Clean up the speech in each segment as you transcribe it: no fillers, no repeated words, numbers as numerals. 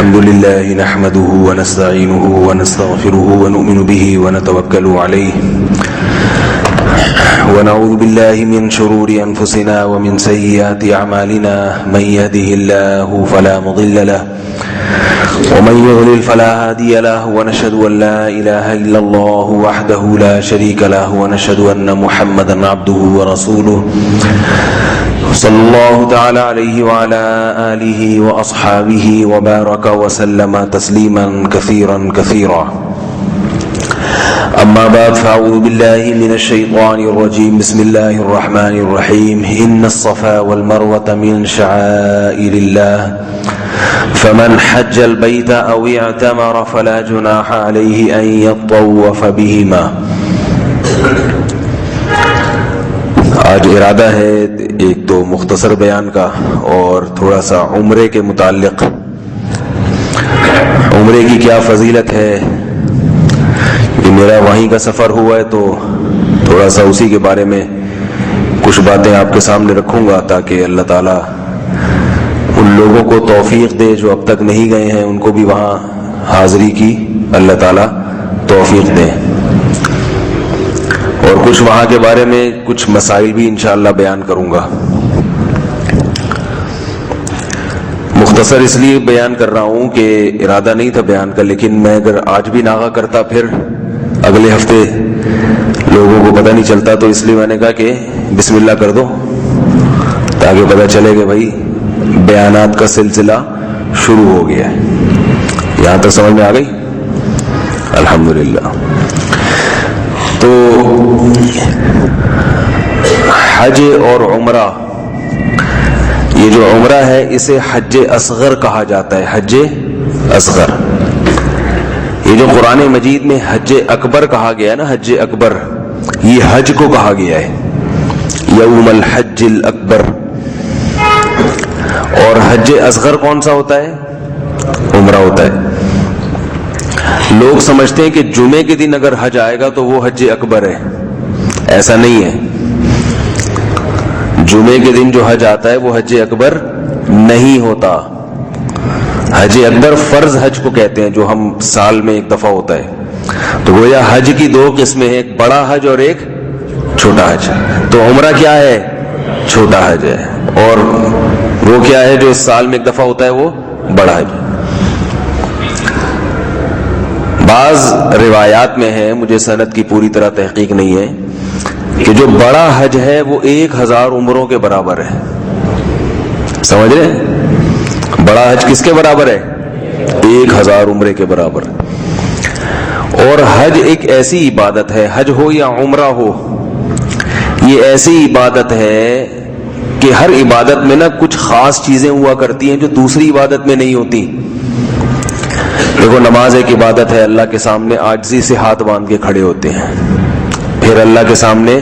الحمد لله نحمده ونستعينه ونستغفره ونؤمن به ونتوكل عليه ونعوذ بالله من شرور أنفسنا ومن سيئات أعمالنا من يهده الله فلا مضل له ومن يضلل فلا هادي له ونشهد أن لا إله إلا الله وحده لا شريك له ونشهد أن محمدا عبده ورسوله صلى الله تعالى عليه وعلى آله وأصحابه وبارك وسلم تسليما كثيرا كثيرا أما بعد فأعوذ بالله من الشيطان الرجيم بسم الله الرحمن الرحيم إن الصفا والمروة من شعائر الله فمن حج البيت أو اعتمر فلا جناح عليه أن يطوف بهما. آج ارادہ ہے ایک تو مختصر بیان کا اور تھوڑا سا عمرے کے متعلق. عمرے کی کیا فضیلت ہے، یہ میرا وہیں کا سفر ہوا ہے تو تھوڑا سا اسی کے بارے میں کچھ باتیں آپ کے سامنے رکھوں گا تاکہ اللہ تعالیٰ ان لوگوں کو توفیق دے جو اب تک نہیں گئے ہیں، ان کو بھی وہاں حاضری کی اللہ تعالیٰ توفیق دے، اور کچھ وہاں کے بارے میں کچھ مسائل بھی انشاءاللہ بیان کروں گا. مختصر اس لیے بیان کر رہا ہوں کہ ارادہ نہیں تھا بیان کا، لیکن میں اگر آج بھی ناغہ کرتا پھر اگلے ہفتے لوگوں کو پتہ نہیں چلتا، تو اس لیے میں نے کہا کہ بسم اللہ کر دو تاکہ پتہ چلے کہ بھائی بیانات کا سلسلہ شروع ہو گیا ہے. یہاں تک سمجھ میں آ گئی الحمدللہ. تو حج اور عمرہ، یہ جو عمرہ ہے اسے حج اصغر کہا جاتا ہے. حج اصغر، یہ جو قرآن مجید میں حج اکبر کہا گیا ہے نا، حج اکبر، یہ حج کو کہا گیا ہے یوم الحج الاکبر. اور حج اصغر کون سا ہوتا ہے؟ عمرہ ہوتا ہے. لوگ سمجھتے ہیں کہ جمعے کے دن اگر حج آئے گا تو وہ حج اکبر ہے. ایسا نہیں ہے. جمعے کے دن جو حج آتا ہے وہ حج اکبر نہیں ہوتا. حج اکبر فرض حج کو کہتے ہیں جو ہم سال میں ایک دفعہ ہوتا ہے. تو گویا حج کی دو قسمیں ہیں، ایک بڑا حج اور ایک چھوٹا حج. تو عمرہ کیا ہے؟ چھوٹا حج ہے. اور وہ کیا ہے جو اس سال میں ایک دفعہ ہوتا ہے؟ وہ بڑا حج. بعض روایات میں ہے، مجھے سند کی پوری طرح تحقیق نہیں ہے، کہ جو بڑا حج ہے وہ 1000 عمروں کے برابر ہے. سمجھ رہے ہیں؟ بڑا حج کس کے برابر ہے؟ 1000 عمرے کے برابر. اور حج ایک ایسی عبادت ہے، حج ہو یا عمرہ ہو، یہ ایسی عبادت ہے کہ ہر عبادت میں نا کچھ خاص چیزیں ہوا کرتی ہیں جو دوسری عبادت میں نہیں ہوتی. دیکھو، نماز ایک عبادت ہے، اللہ کے سامنے عاجزی سے ہاتھ باندھ کے کھڑے ہوتے ہیں، پھر اللہ کے سامنے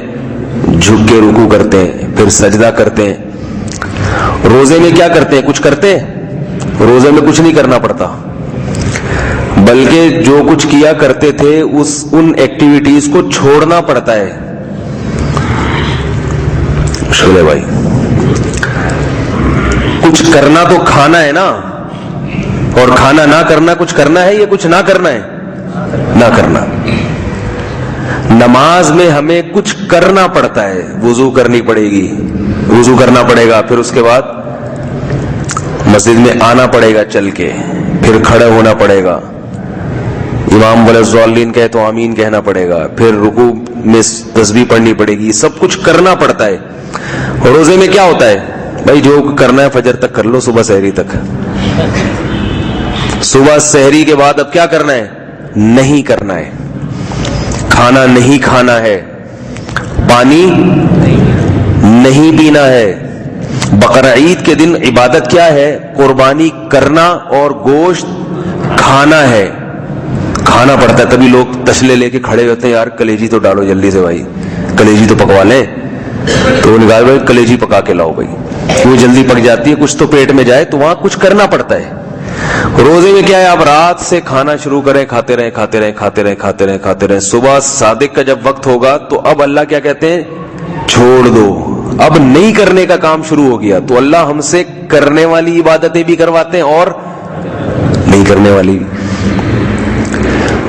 جھک کے رکوع کرتے ہیں، پھر سجدہ کرتے ہیں. روزے میں کیا کرتے ہیں؟ کچھ کرتے ہیں؟ روزے میں کچھ نہیں کرنا پڑتا، بلکہ جو کچھ کیا کرتے تھے ان ایکٹیویٹیز کو چھوڑنا پڑتا ہے. مشکل ہے بھائی. کچھ کرنا تو کھانا ہے نا، اور کھانا نہ کرنا کچھ کرنا ہے یا کچھ نہ کرنا ہے؟ نہ کرنا. نماز میں ہمیں کچھ کرنا پڑتا ہے، وضو کرنی پڑے گی، وضو کرنا پڑے گا، پھر اس کے بعد مسجد میں آنا پڑے گا چل کے، پھر کھڑے ہونا پڑے گا، امام وللضالین کہے تو آمین کہنا پڑے گا، پھر رکوع میں تسبیح پڑھنی پڑے گی. سب کچھ کرنا پڑتا ہے. روزے میں کیا ہوتا ہے؟ بھائی جو کرنا ہے فجر تک کر لو، صبح سحری تک. صبح سحری کے بعد اب کیا کرنا ہے؟ نہیں کرنا ہے. کھانا نہیں کھانا ہے، پانی نہیں پینا ہے. بقرعید کے دن عبادت کیا ہے؟ قربانی کرنا اور گوشت کھانا ہے. کھانا پڑتا ہے. تبھی لوگ تشلے لے کے کھڑے ہوتے ہیں، یار کلیجی تو ڈالو جلدی سے بھائی، کلیجی تو پکوا لیں. تو وہ نکال بھائی کلیجی پکا کے لاؤ بھائی، وہ جلدی پک جاتی ہے، کچھ تو پیٹ میں جائے. تو وہاں کچھ کرنا پڑتا ہے. روزے میں کیا ہے؟ آپ رات سے کھانا شروع کریں، کھاتے رہیں کھاتے رہیں کھاتے رہیں کھاتے رہیں کھاتے رہیں. صبح صادق کا جب وقت ہوگا تو اب اللہ کیا کہتے ہیں؟ چھوڑ دو. اب نہیں کرنے کا کام شروع ہو گیا. تو اللہ ہم سے کرنے والی عبادتیں بھی کرواتے ہیں اور نہیں کرنے والی.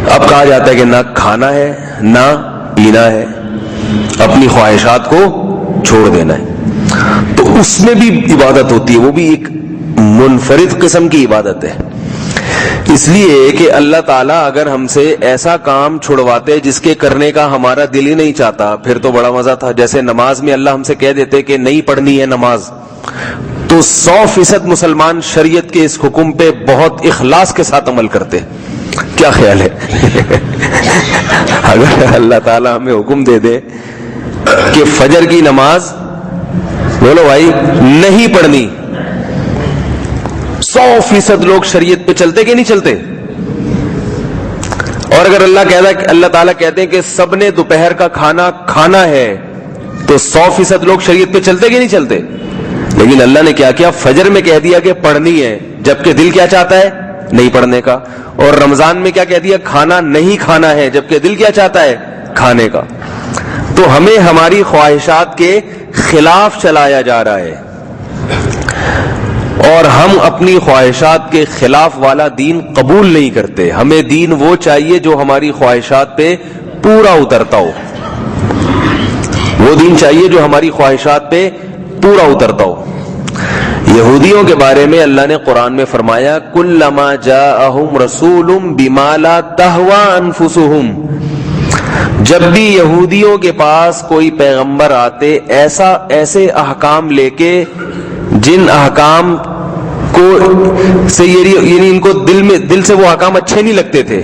اب کہا جاتا ہے کہ نہ کھانا ہے نہ پینا ہے, اپنی خواہشات کو چھوڑ دینا ہے. تو اس میں بھی عبادت ہوتی ہے, وہ بھی ایک منفرد قسم کی عبادت ہے. اس لیے کہ اللہ تعالیٰ اگر ہم سے ایسا کام چھڑواتے جس کے کرنے کا ہمارا دل ہی نہیں چاہتا, پھر تو بڑا مزہ تھا. جیسے نماز میں اللہ ہم سے کہہ دیتے کہ نہیں پڑھنی ہے نماز, تو 100% مسلمان شریعت کے اس حکم پہ بہت اخلاص کے ساتھ عمل کرتے. کیا خیال ہے؟ اگر اللہ تعالیٰ ہمیں حکم دے دے کہ فجر کی نماز بولو بھائی نہیں پڑھنی, 100% لوگ شریعت پہ چلتے کہ نہیں چلتے؟ اور اگر اللہ تعالیٰ کہتے ہیں کہ سب نے دوپہر کا کھانا کھانا ہے, تو 100% لوگ شریعت پہ چلتے کہ نہیں چلتے؟ لیکن اللہ نے کیا کیا, فجر میں کہہ دیا کہ پڑھنی ہے, جبکہ دل کیا چاہتا ہے نہیں پڑھنے کا. اور رمضان میں کیا کہہ دیا, کھانا نہیں کھانا ہے, جبکہ دل کیا چاہتا ہے کھانے کا. تو ہمیں ہماری خواہشات کے خلاف چلایا جا رہا ہے, اور ہم اپنی خواہشات کے خلاف والا دین قبول نہیں کرتے. ہمیں دین وہ چاہیے جو ہماری خواہشات پہ پورا اترتا ہو, وہ دین چاہیے جو ہماری خواہشات پہ پورا اترتا ہو. یہودیوں کے بارے میں اللہ نے قرآن میں فرمایا کلما جاءہم رسول بما لا تہوی انفسہم, جب بھی یہودیوں کے پاس کوئی پیغمبر آتے ایسے احکام لے کے جن احکام کو سے یعنی ان کو دل سے وہ احکام اچھے نہیں لگتے تھے,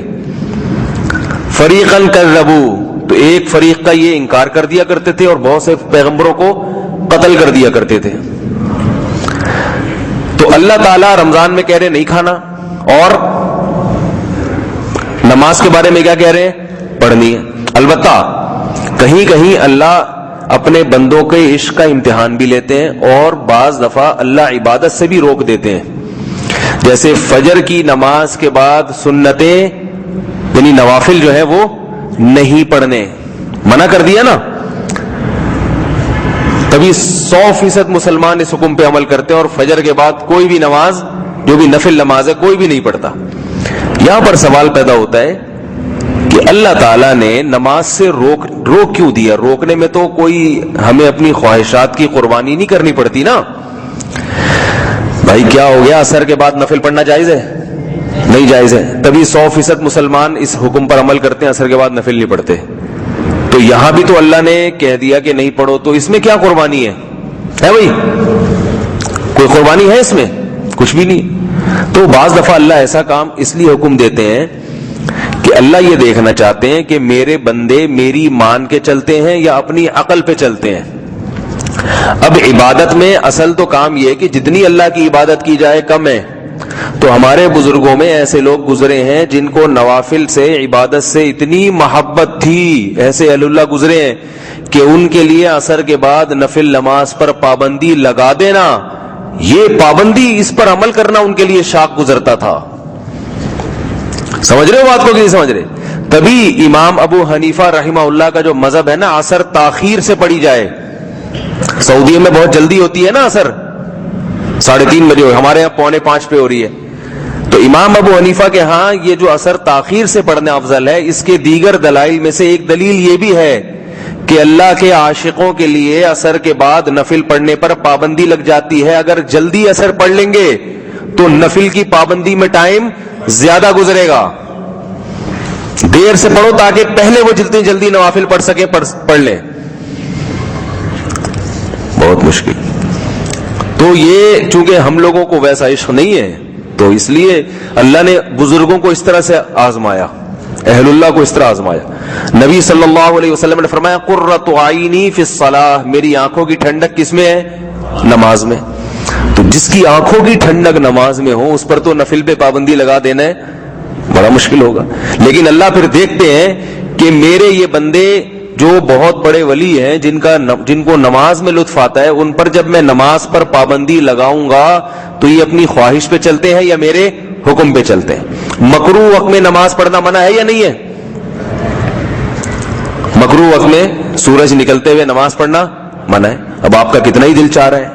فریقاً کذبوا, تو ایک فریق کا یہ انکار کر دیا کرتے تھے اور بہت سے پیغمبروں کو قتل کر دیا کرتے تھے. تو اللہ تعالیٰ رمضان میں کہہ رہے نہیں کھانا, اور نماز کے بارے میں کیا کہہ رہے ہیں, پڑھنی ہے. البتہ کہیں کہیں اللہ اپنے بندوں کے عشق کا امتحان بھی لیتے ہیں, اور بعض دفعہ اللہ عبادت سے بھی روک دیتے ہیں. جیسے فجر کی نماز کے بعد سنتیں یعنی نوافل جو ہے وہ نہیں پڑھنے, منع کر دیا نا, تبھی 100% مسلمان اس حکم پہ عمل کرتے ہیں, اور فجر کے بعد کوئی بھی نماز جو بھی نفل نماز ہے کوئی بھی نہیں پڑھتا. یہاں پر سوال پیدا ہوتا ہے کہ اللہ تعالیٰ نے نماز سے روک کیوں دیا؟ روکنے میں تو کوئی ہمیں اپنی خواہشات کی قربانی نہیں کرنی پڑتی نا. بھائی کیا ہو گیا, عصر کے بعد نفل پڑھنا جائز ہے؟ نہیں جائز ہے, تبھی 100% مسلمان اس حکم پر عمل کرتے ہیں, عصر کے بعد نفل نہیں پڑھتے. تو یہاں بھی تو اللہ نے کہہ دیا کہ نہیں پڑھو, تو اس میں کیا قربانی ہے بھائی؟ کوئی قربانی ہے اس میں؟ کچھ بھی نہیں. تو بعض دفعہ اللہ ایسا کام اس لیے حکم دیتے ہیں کہ اللہ یہ دیکھنا چاہتے ہیں کہ میرے بندے میری مان کے چلتے ہیں یا اپنی عقل پہ چلتے ہیں. اب عبادت میں اصل تو کام یہ ہے کہ جتنی اللہ کی عبادت کی جائے کم ہے. تو ہمارے بزرگوں میں ایسے لوگ گزرے ہیں جن کو نوافل سے عبادت سے اتنی محبت تھی, ایسے اہل اللہ گزرے ہیں کہ ان کے لیے عصر کے بعد نفل نماز پر پابندی لگا دینا, یہ پابندی اس پر عمل کرنا ان کے لیے شاق گزرتا تھا. سمجھ رہے ہو بات کو کہ نہیں سمجھ رہے؟ تبھی امام ابو حنیفہ رحمہ اللہ کا جو مذہب ہے نا, عصر تاخیر سے پڑھی جائے. سعودی میں بہت جلدی ہوتی ہے نا عصر, 3:30 بجے, ہمارے یہاں 4:45 پہ ہو رہی ہے. تو امام ابو حنیفہ کے ہاں یہ جو عصر تاخیر سے پڑھنا افضل ہے. اس کے دیگر دلائل میں سے ایک دلیل یہ بھی ہے کہ اللہ کے عاشقوں کے لیے عصر کے بعد نفل پڑھنے پر پابندی لگ جاتی ہے. اگر جلدی عصر پڑھ لیں گے تو نفل کی پابندی میں ٹائم زیادہ گزرے گا. دیر سے پڑھو تاکہ پہلے وہ جتنی جلدی نوافل پڑھ سکے پڑھ لیں. بہت مشکل. تو یہ چونکہ ہم لوگوں کو ویسا عشق نہیں ہے, تو اس لیے اللہ نے بزرگوں کو اس طرح سے آزمایا, اہل اللہ کو اس طرح آزمایا. نبی صلی اللہ علیہ وسلم نے فرمایا قرۃ عینی فی الصلاۃ, میری آنکھوں کی ٹھنڈک کس میں ہے؟ نماز میں. تو جس کی آنکھوں کی ٹھنڈک نماز میں ہو اس پر تو نفل پہ پابندی لگا دینا ہے بڑا مشکل ہوگا. لیکن اللہ پھر دیکھتے ہیں کہ میرے یہ بندے جو بہت بڑے ولی ہیں جن کو نماز میں لطف آتا ہے, ان پر جب میں نماز پر پابندی لگاؤں گا تو یہ اپنی خواہش پہ چلتے ہیں یا میرے حکم پہ چلتے ہیں. مکروہ وقت میں نماز پڑھنا منع ہے یا نہیں ہے؟ مکروہ وقت میں سورج نکلتے ہوئے نماز پڑھنا منع ہے. اب آپ کا کتنا ہی دل چاہ رہا ہے,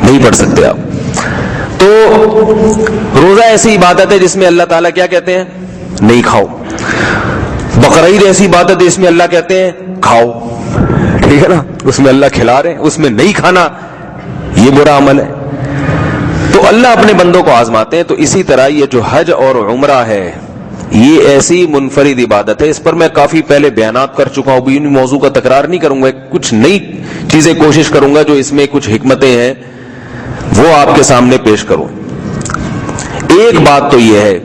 نہیں پڑھ سکتے آپ. تو روزہ ایسی عبادت ہے جس میں اللہ تعالیٰ کیا کہتے ہیں؟ نہیں کھاؤ. بقرعید ایسی عبادت ہے جس میں اللہ کہتے ہیں کھاؤ. ٹھیک ہے نا, اس میں اللہ کھلا رہے ہیں, اس میں نہیں کھانا یہ برا عمل ہے. تو اللہ اپنے بندوں کو آزماتے ہیں. تو اسی طرح یہ جو حج اور عمرہ ہے یہ ایسی منفرد عبادت ہے. اس پر میں کافی پہلے بیانات کر چکا ہوں, ابھی ان موضوع کا تکرار نہیں کروں گا. کچھ نئی چیزیں کوشش کروں گا جو اس میں کچھ حکمتیں ہیں وہ آپ کے سامنے پیش کروں. ایک بات تو یہ ہے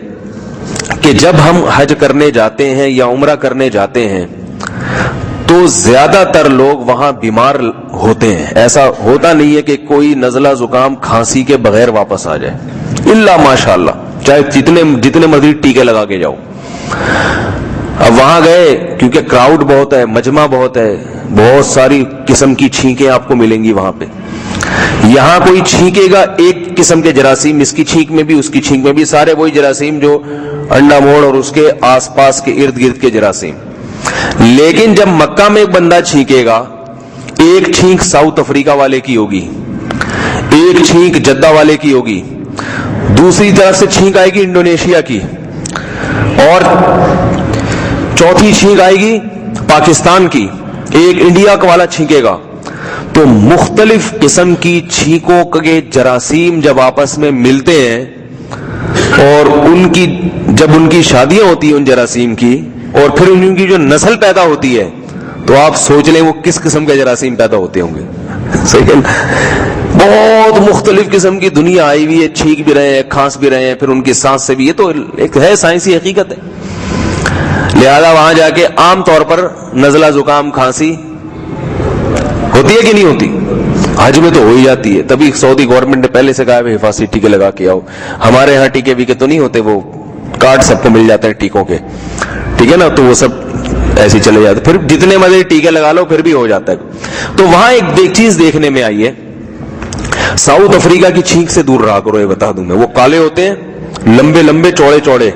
کہ جب ہم حج کرنے جاتے ہیں یا عمرہ کرنے جاتے ہیں تو زیادہ تر لوگ وہاں بیمار ہوتے ہیں. ایسا ہوتا نہیں ہے کہ کوئی نزلہ زکام کھانسی کے بغیر واپس آ جائے, الا ماشاء اللہ, چاہے جتنے مزید ٹیکے لگا کے جاؤ. اب وہاں گئے کیونکہ کراؤڈ بہت ہے, مجمع بہت ہے, بہت ساری قسم کی چھینکیں آپ کو ملیں گی وہاں پہ. یہاں کوئی چھینکے گا ایک قسم کے جراثیم, اس کی چھینک میں بھی اس کی چھینک میں بھی, سارے وہی جراثیم جو انڈا موڑ اور اس کے آس پاس کے ارد گرد کے جراثیم. لیکن جب مکہ میں ایک بندہ چھینکے گا, ایک چھینک ساؤتھ افریقہ والے کی ہوگی, ایک چھینک جدہ والے کی ہوگی, دوسری طرف سے چھینک آئے گی انڈونیشیا کی, اور چوتھی چھینک آئے گی پاکستان کی, ایک انڈیا والا چھینکے گا. تو مختلف قسم کی چھینکوں کے جراثیم جب آپس میں ملتے ہیں اور جب ان کی شادیاں ہوتی ہیں ان جراثیم کی, اور پھر ان کی جو نسل پیدا ہوتی ہے, تو آپ سوچ لیں وہ کس قسم کے جراثیم پیدا ہوتے ہوں گے. صحیح ہے, بہت مختلف قسم کی دنیا آئی ہوئی ہے, چھینک بھی رہے ہیں, کھانس بھی رہے ہیں, پھر ان کی سانس سے بھی. یہ تو ایک ہے سائنسی حقیقت ہے. لہذا وہاں جا کے عام طور پر نزلہ زکام کھانسی ہوتی ہے کہ نہیں ہوتی؟ حج میں تو ہو ہی جاتی ہے. تبھی سعودی گورنمنٹ نے پہلے سے کہا ہے حفاظتی ٹیکے لگا کے آؤ. ہمارے ہاں ٹیکے ویکے تو نہیں ہوتے, وہ کارڈ سب کو مل جاتے ہیں ٹیکوں کے, ٹھیک ہے نا, تو وہ سب ایسے چلے جاتے, پھر جتنے مزے ٹیکے لگا لو پھر بھی ہو جاتا ہے. تو وہاں ایک چیز دیکھنے میں آئی ہے, ساؤتھ افریقہ کی چھینک سے دور رہا کرو. یہ بتا دوں میں, وہ کالے ہوتے ہیں, لمبے لمبے چوڑے چوڑے,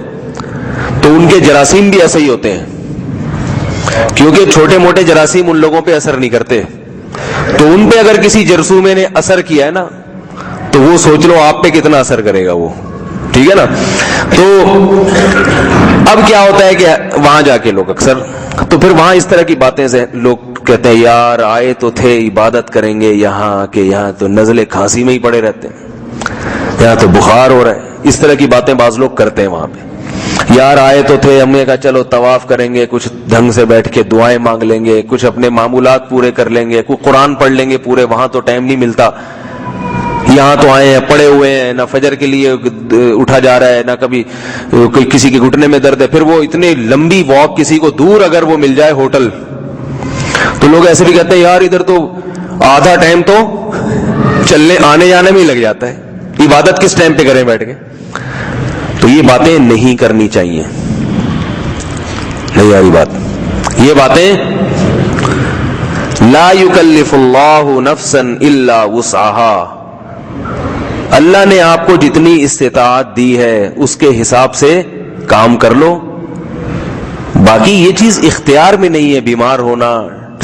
تو ان کے جراثیم بھی ایسے ہی ہوتے ہیں, کیونکہ چھوٹے موٹے جراثیم ان لوگوں پہ اثر نہیں کرتے. تو ان پہ اگر کسی جرثومے نے اثر کیا ہے نا, تو وہ سوچ لو آپ پہ کتنا اثر کرے گا وہ. ٹھیک ہے نا. تو اب کیا ہوتا ہے کہ وہاں جا کے لوگ اکثر, تو پھر وہاں اس طرح کی باتیں سے لوگ کہتے ہیں یار آئے تو تھے عبادت کریں گے, یہاں کہ یہاں تو نزلے کھانسی میں ہی پڑے رہتے ہیں, یہاں تو بخار ہو رہا ہے. اس طرح کی باتیں بعض لوگ کرتے ہیں وہاں پہ. یار آئے تو تھے, ہم نے کہا چلو طواف کریں گے, کچھ ڈھنگ سے بیٹھ کے دعائیں مانگ لیں گے, کچھ اپنے معمولات پورے کر لیں گے, کوئی قرآن پڑھ لیں گے پورے. وہاں تو ٹائم نہیں ملتا, یہاں تو آئے ہیں پڑے ہوئے ہیں, نہ فجر کے لیے اٹھا جا رہا ہے, نہ کبھی کسی کے گھٹنے میں درد ہے. پھر وہ اتنی لمبی واک کسی کو دور اگر وہ مل جائے ہوٹل, تو لوگ ایسے بھی کہتے ہیں یار ادھر تو آدھا ٹائم تو چلنے آنے جانے میں ہی لگ جاتا ہے, عبادت کس ٹائم پہ کریں بیٹھ کے. تو یہ باتیں نہیں کرنی چاہیے, نہیں آئی بات. یہ باتیں لا یکلف اللہ نفسا الا وسعها, اللہ نے آپ کو جتنی استطاعت دی ہے اس کے حساب سے کام کر لو. باقی یہ چیز اختیار میں نہیں ہے, بیمار ہونا,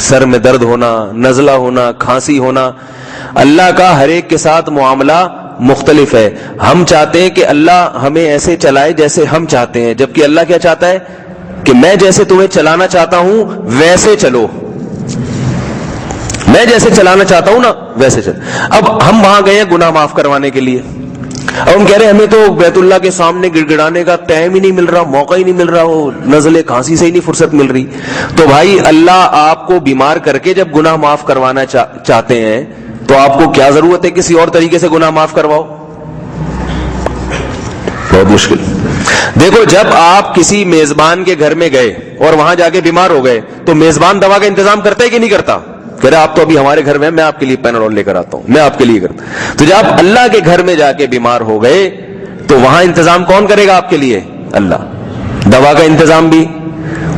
سر میں درد ہونا, نزلہ ہونا, کھانسی ہونا. اللہ کا ہر ایک کے ساتھ معاملہ مختلف ہے. ہم چاہتے ہیں کہ اللہ ہمیں ایسے چلائے جیسے ہم چاہتے ہیں, جبکہ اللہ کیا چاہتا ہے کہ میں جیسے تمہیں چلانا چاہتا ہوں ویسے چلو, میں جیسے چلانا چاہتا ہوں نا ویسے چل. اب ہم وہاں گئے ہیں گناہ معاف کروانے کے لیے, اب ہم کہہ رہے ہیں ہمیں تو بیت اللہ کے سامنے گڑ گڑانے کا ٹائم ہی نہیں مل رہا, موقع ہی نہیں مل رہا, وہ نزلے کھانسی سے ہی نہیں فرصت مل رہی. تو بھائی اللہ آپ کو بیمار کر کے جب گناہ معاف کروانا چاہتے ہیں تو آپ کو کیا ضرورت ہے کسی اور طریقے سے گناہ معاف کرواؤ؟ بہت مشکل. دیکھو جب آپ کسی میزبان کے گھر میں گئے اور وہاں جا کے بیمار ہو گئے تو میزبان دوا کا انتظام کرتا ہے کہ نہیں کرتا؟ کہہ رہے آپ تو ابھی ہمارے گھر میں, میں آپ کے لیے پیناڈول لے کر آتا ہوں, میں آپ کے لیے کرتا. تو جب آپ اللہ کے گھر میں جا کے بیمار ہو گئے تو وہاں انتظام کون کرے گا آپ کے لیے؟ اللہ. دوا کا انتظام بھی,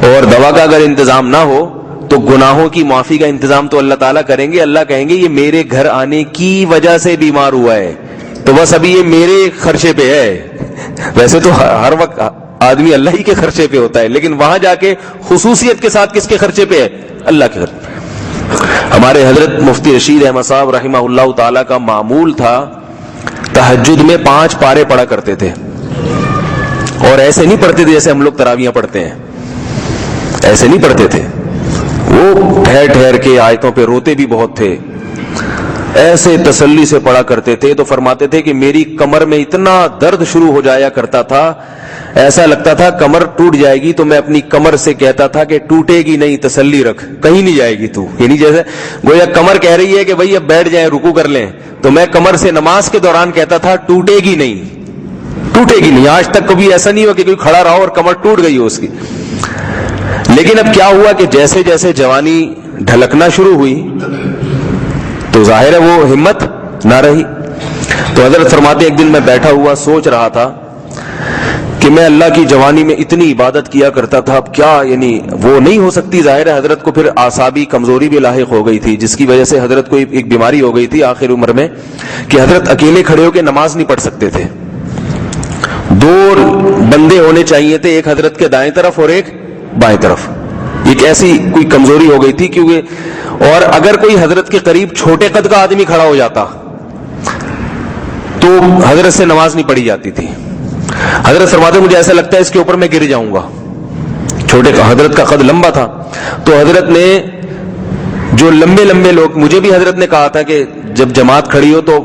اور دوا کا اگر انتظام نہ ہو تو گناہوں کی معافی کا انتظام تو اللہ تعالیٰ کریں گے. اللہ کہیں گے یہ میرے گھر آنے کی وجہ سے بیمار ہوا ہے, تو بس ابھی یہ میرے خرچے پہ ہے. ویسے تو ہر وقت آدمی اللہ ہی کے خرچے پہ ہوتا ہے, لیکن وہاں جا کے خصوصیت کے ساتھ کس کے خرچے پہ ہے؟ اللہ کے خرچے. ہمارے حضرت مفتی رشید احمد صاحب رحمہ اللہ تعالیٰ کا معمول تھا تہجد میں 5 پارے پڑھا کرتے تھے, اور ایسے نہیں پڑھتے تھے جیسے ہم لوگ تراویحاں پڑھتے ہیں, ایسے نہیں پڑھتے تھے. وہ ٹھہر ٹھہر کے آیتوں پہ روتے بھی بہت تھے, ایسے تسلی سے پڑھا کرتے تھے. تو فرماتے تھے کہ میری کمر میں اتنا درد شروع ہو جایا کرتا تھا, ایسا لگتا تھا کمر ٹوٹ جائے گی, تو میں اپنی کمر سے کہتا تھا کہ ٹوٹے گی نہیں, تسلی رکھ, کہیں نہیں جائے گی تو. یعنی جیسے گویا کمر کہہ رہی ہے کہ بھئی اب بیٹھ جائیں, رکوع کر لیں, تو میں کمر سے نماز کے دوران کہتا تھا ٹوٹے گی نہیں, ٹوٹے گی نہیں. آج تک کبھی ایسا نہیں ہوا کہ کوئی کھڑا رہا اور کمر ٹوٹ گئی ہو اس کی. لیکن اب کیا ہوا کہ جیسے جیسے جوانی ڈھلکنا شروع ہوئی تو ظاہر ہے وہ ہمت نہ رہی. تو حضرت فرماتے ایک دن میں بیٹھا ہوا سوچ رہا تھا کہ میں اللہ کی جوانی میں اتنی عبادت کیا کرتا تھا, اب کیا یعنی وہ نہیں ہو سکتی. ظاہر ہے حضرت کو پھر اعصابی کمزوری بھی لاحق ہو گئی تھی, جس کی وجہ سے حضرت کو ایک بیماری ہو گئی تھی آخر عمر میں کہ حضرت اکیلے کھڑے ہو کے نماز نہیں پڑھ سکتے تھے. 2 بندے ہونے چاہیے تھے, ایک حضرت کے دائیں طرف اور ایک بائیں طرف. ایک ایسی کوئی کمزوری ہو گئی تھی کیونکہ, اور اگر کوئی حضرت کے قریب چھوٹے قد کا آدمی کھڑا ہو جاتا تو حضرت سے نماز نہیں پڑھی جاتی تھی. حضرت فرماتے مجھے ایسا لگتا ہے اس کے اوپر میں گر جاؤں گا. چھوٹے کا حضرت کا قد لمبا تھا, تو حضرت نے جو لمبے لمبے لوگ, مجھے بھی حضرت نے کہا تھا کہ جب جماعت کھڑی ہو تو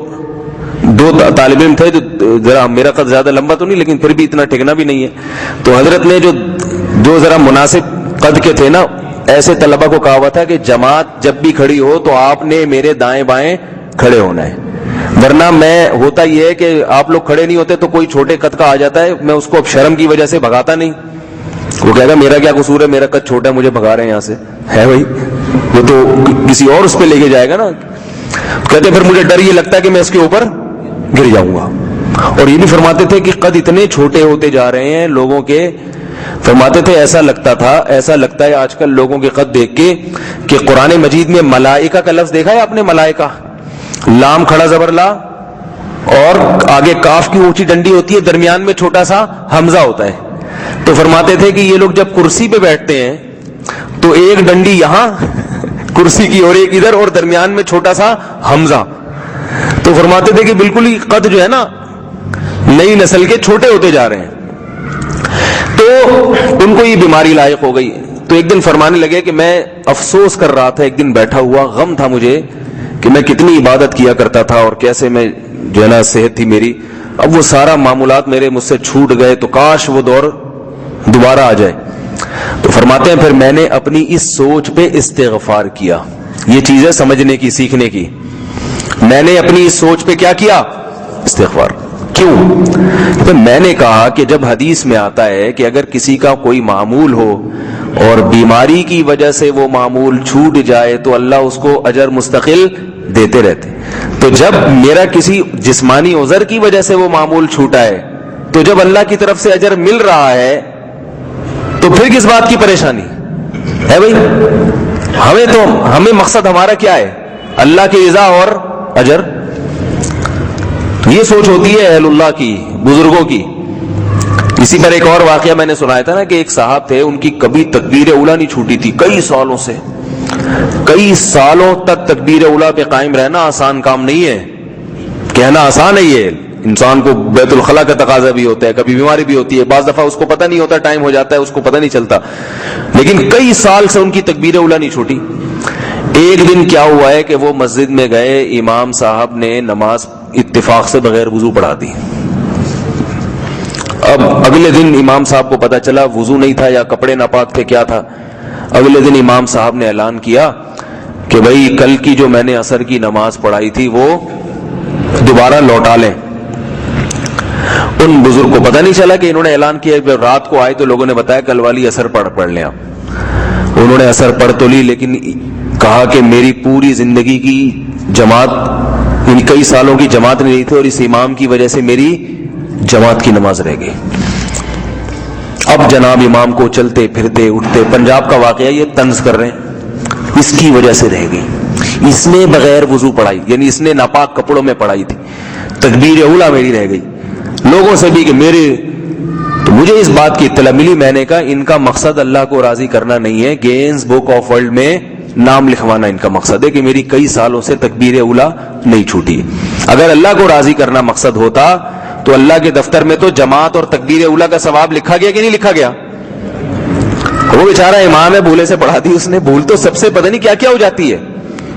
2 طالب علم تھے جو ذرا, میرا قد زیادہ لمبا تو نہیں لیکن پھر بھی اتنا ٹھکنا بھی نہیں ہے, تو حضرت نے جو ذرا مناسب قد کے تھے نا, ایسے طلبہ کو کہا ہوا تھا کہ جماعت جب بھی کھڑی ہو تو آپ نے میرے دائیں بائیں کھڑے ہونا ہے, ورنہ میں ہوتا یہ ہے کہ آپ لوگ کھڑے نہیں ہوتے تو کوئی چھوٹے قد کا آ جاتا ہے, میں اس کو اب شرم کی وجہ سے بھگاتا نہیں. وہ کہے گا میرا کیا قصور ہے, میرا قد چھوٹا ہے, مجھے بھگا رہے ہیں یہاں سے, ہے بھائی وہ تو کسی اور اس پہ لے کے جائے گا نا. کہتے پھر مجھے ڈر یہ لگتا ہے کہ میں اس کے اوپر گر جاؤں گا. اور یہ بھی فرماتے تھے کہ قد اتنے چھوٹے ہوتے جا رہے ہیں لوگوں کے, فرماتے تھے ایسا لگتا ہے آج کل لوگوں کے قد دیکھ کے کہ قرآن مجید میں ملائکہ کا لفظ دیکھا ہے آپ نے, ملائکہ, لام کھڑا زبر لا, اور آگے کاف کی اونچی ڈنڈی ہوتی ہے, درمیان میں چھوٹا سا حمزہ ہوتا ہے. تو فرماتے تھے کہ یہ لوگ جب کرسی پہ بیٹھتے ہیں تو ایک ڈنڈی یہاں کرسی کی اور ایک ادھر, اور درمیان میں چھوٹا سا حمزہ. تو فرماتے تھے کہ بالکل ہی قد جو ہے نا نئی نسل کے چھوٹے ہوتے جا رہے ہیں. تو ان کو یہ بیماری لاحق ہو گئی. تو ایک دن فرمانے لگے کہ میں افسوس کر رہا تھا, ایک دن بیٹھا ہوا غم تھا مجھے کہ میں کتنی عبادت کیا کرتا تھا اور کیسے میں جو ہے نا صحت تھی میری, اب وہ سارا معمولات میرے مجھ سے چھوٹ گئے, تو کاش وہ دور دوبارہ آ جائے. تو فرماتے ہیں پھر میں نے اپنی اس سوچ پہ استغفار کیا. یہ چیز ہے سمجھنے کی, سیکھنے کی. میں نے اپنی اس سوچ پہ کیا کیا, استغفار. کیوں؟ تو میں نے کہا کہ جب حدیث میں آتا ہے کہ اگر کسی کا کوئی معمول ہو اور بیماری کی وجہ سے وہ معمول چھوٹ جائے تو اللہ اس کو اجر مستقل دیتے رہتے, تو جب میرا کسی جسمانی عذر کی وجہ سے وہ معمول چھوٹا ہے تو جب اللہ کی طرف سے اجر مل رہا ہے تو پھر کس بات کی پریشانی ہے بھائی. ہمیں مقصد ہمارا کیا ہے, اللہ کی رضا اور اجر. یہ سوچ ہوتی ہے اہل اللہ کی, بزرگوں کی. اسی پر ایک اور واقعہ میں نے سنایا تھا نا کہ ایک صاحب تھے, ان کی کبھی تکبیر اولیٰ نہیں چھوٹی تھی, کئی سالوں تک تکبیر اولیٰ پہ قائم رہنا آسان کام نہیں ہے. کہنا آسان ہے, یہ انسان کو بیت الخلاء کا تقاضا بھی ہوتا ہے, کبھی بیماری بھی ہوتی ہے, بعض دفعہ اس کو پتہ نہیں ہوتا, ٹائم ہو جاتا ہے اس کو پتہ نہیں چلتا, لیکن کئی سال سے ان کی تکبیر اولیٰ نہیں چھوٹی. ایک دن کیا ہوا ہے کہ وہ مسجد میں گئے, امام صاحب نے نماز اتفاق سے بغیر وضو پڑھا دی. اب اگلے دن امام صاحب کو پتا چلا وضو نہیں تھا یا کپڑے ناپاک تھے, کیا تھا. اگلے دن امام صاحب نے اعلان کیا کہ بھائی کل کی جو میں نے عصر کی نماز پڑھائی تھی وہ دوبارہ لوٹا لیں. ان بزرگ کو پتہ نہیں چلا کہ انہوں نے اعلان کیا. جب رات کو آئے تو لوگوں نے بتایا کل والی عصر پڑھ لیں آپ. انہوں نے عصر پڑھ تو لی, لیکن کہا کہ میری پوری زندگی کی جماعت, ان کئی سالوں کی جماعت نہیں رہی تھی, اور اس امام کی وجہ سے میری جماعت کی نماز رہ گئی. اب جناب امام کو چلتے پھرتے اٹھتے, پنجاب کا واقعہ یہ طنز کر رہے ہیں, اس کی وجہ سے رہ گئی. اس نے بغیر وضو پڑھائی, یعنی اس نے ناپاک کپڑوں میں پڑھائی تھی, تکبیر اولیٰ میری رہ گئی. لوگوں سے بھی کہ میرے, تو مجھے اس بات کی اطلاع ملی, میں نے کہا ان کا مقصد اللہ کو راضی کرنا نہیں ہے. گینز بک آف ورلڈ میں نام لکھوانا ان کا مقصد ہے کہ میری کئی سالوں سے تکبیر اولا نہیں چھوٹی. اگر اللہ کو راضی کرنا مقصد ہوتا تو اللہ کے دفتر میں تو جماعت اور تکبیر اولا کا ثواب لکھا گیا کہ نہیں لکھا گیا؟ وہ بیچارہ امام ہے، بھولے سے پڑھا دی اس نے. بھول تو سب سے پتہ نہیں کیا کیا ہو جاتی ہے.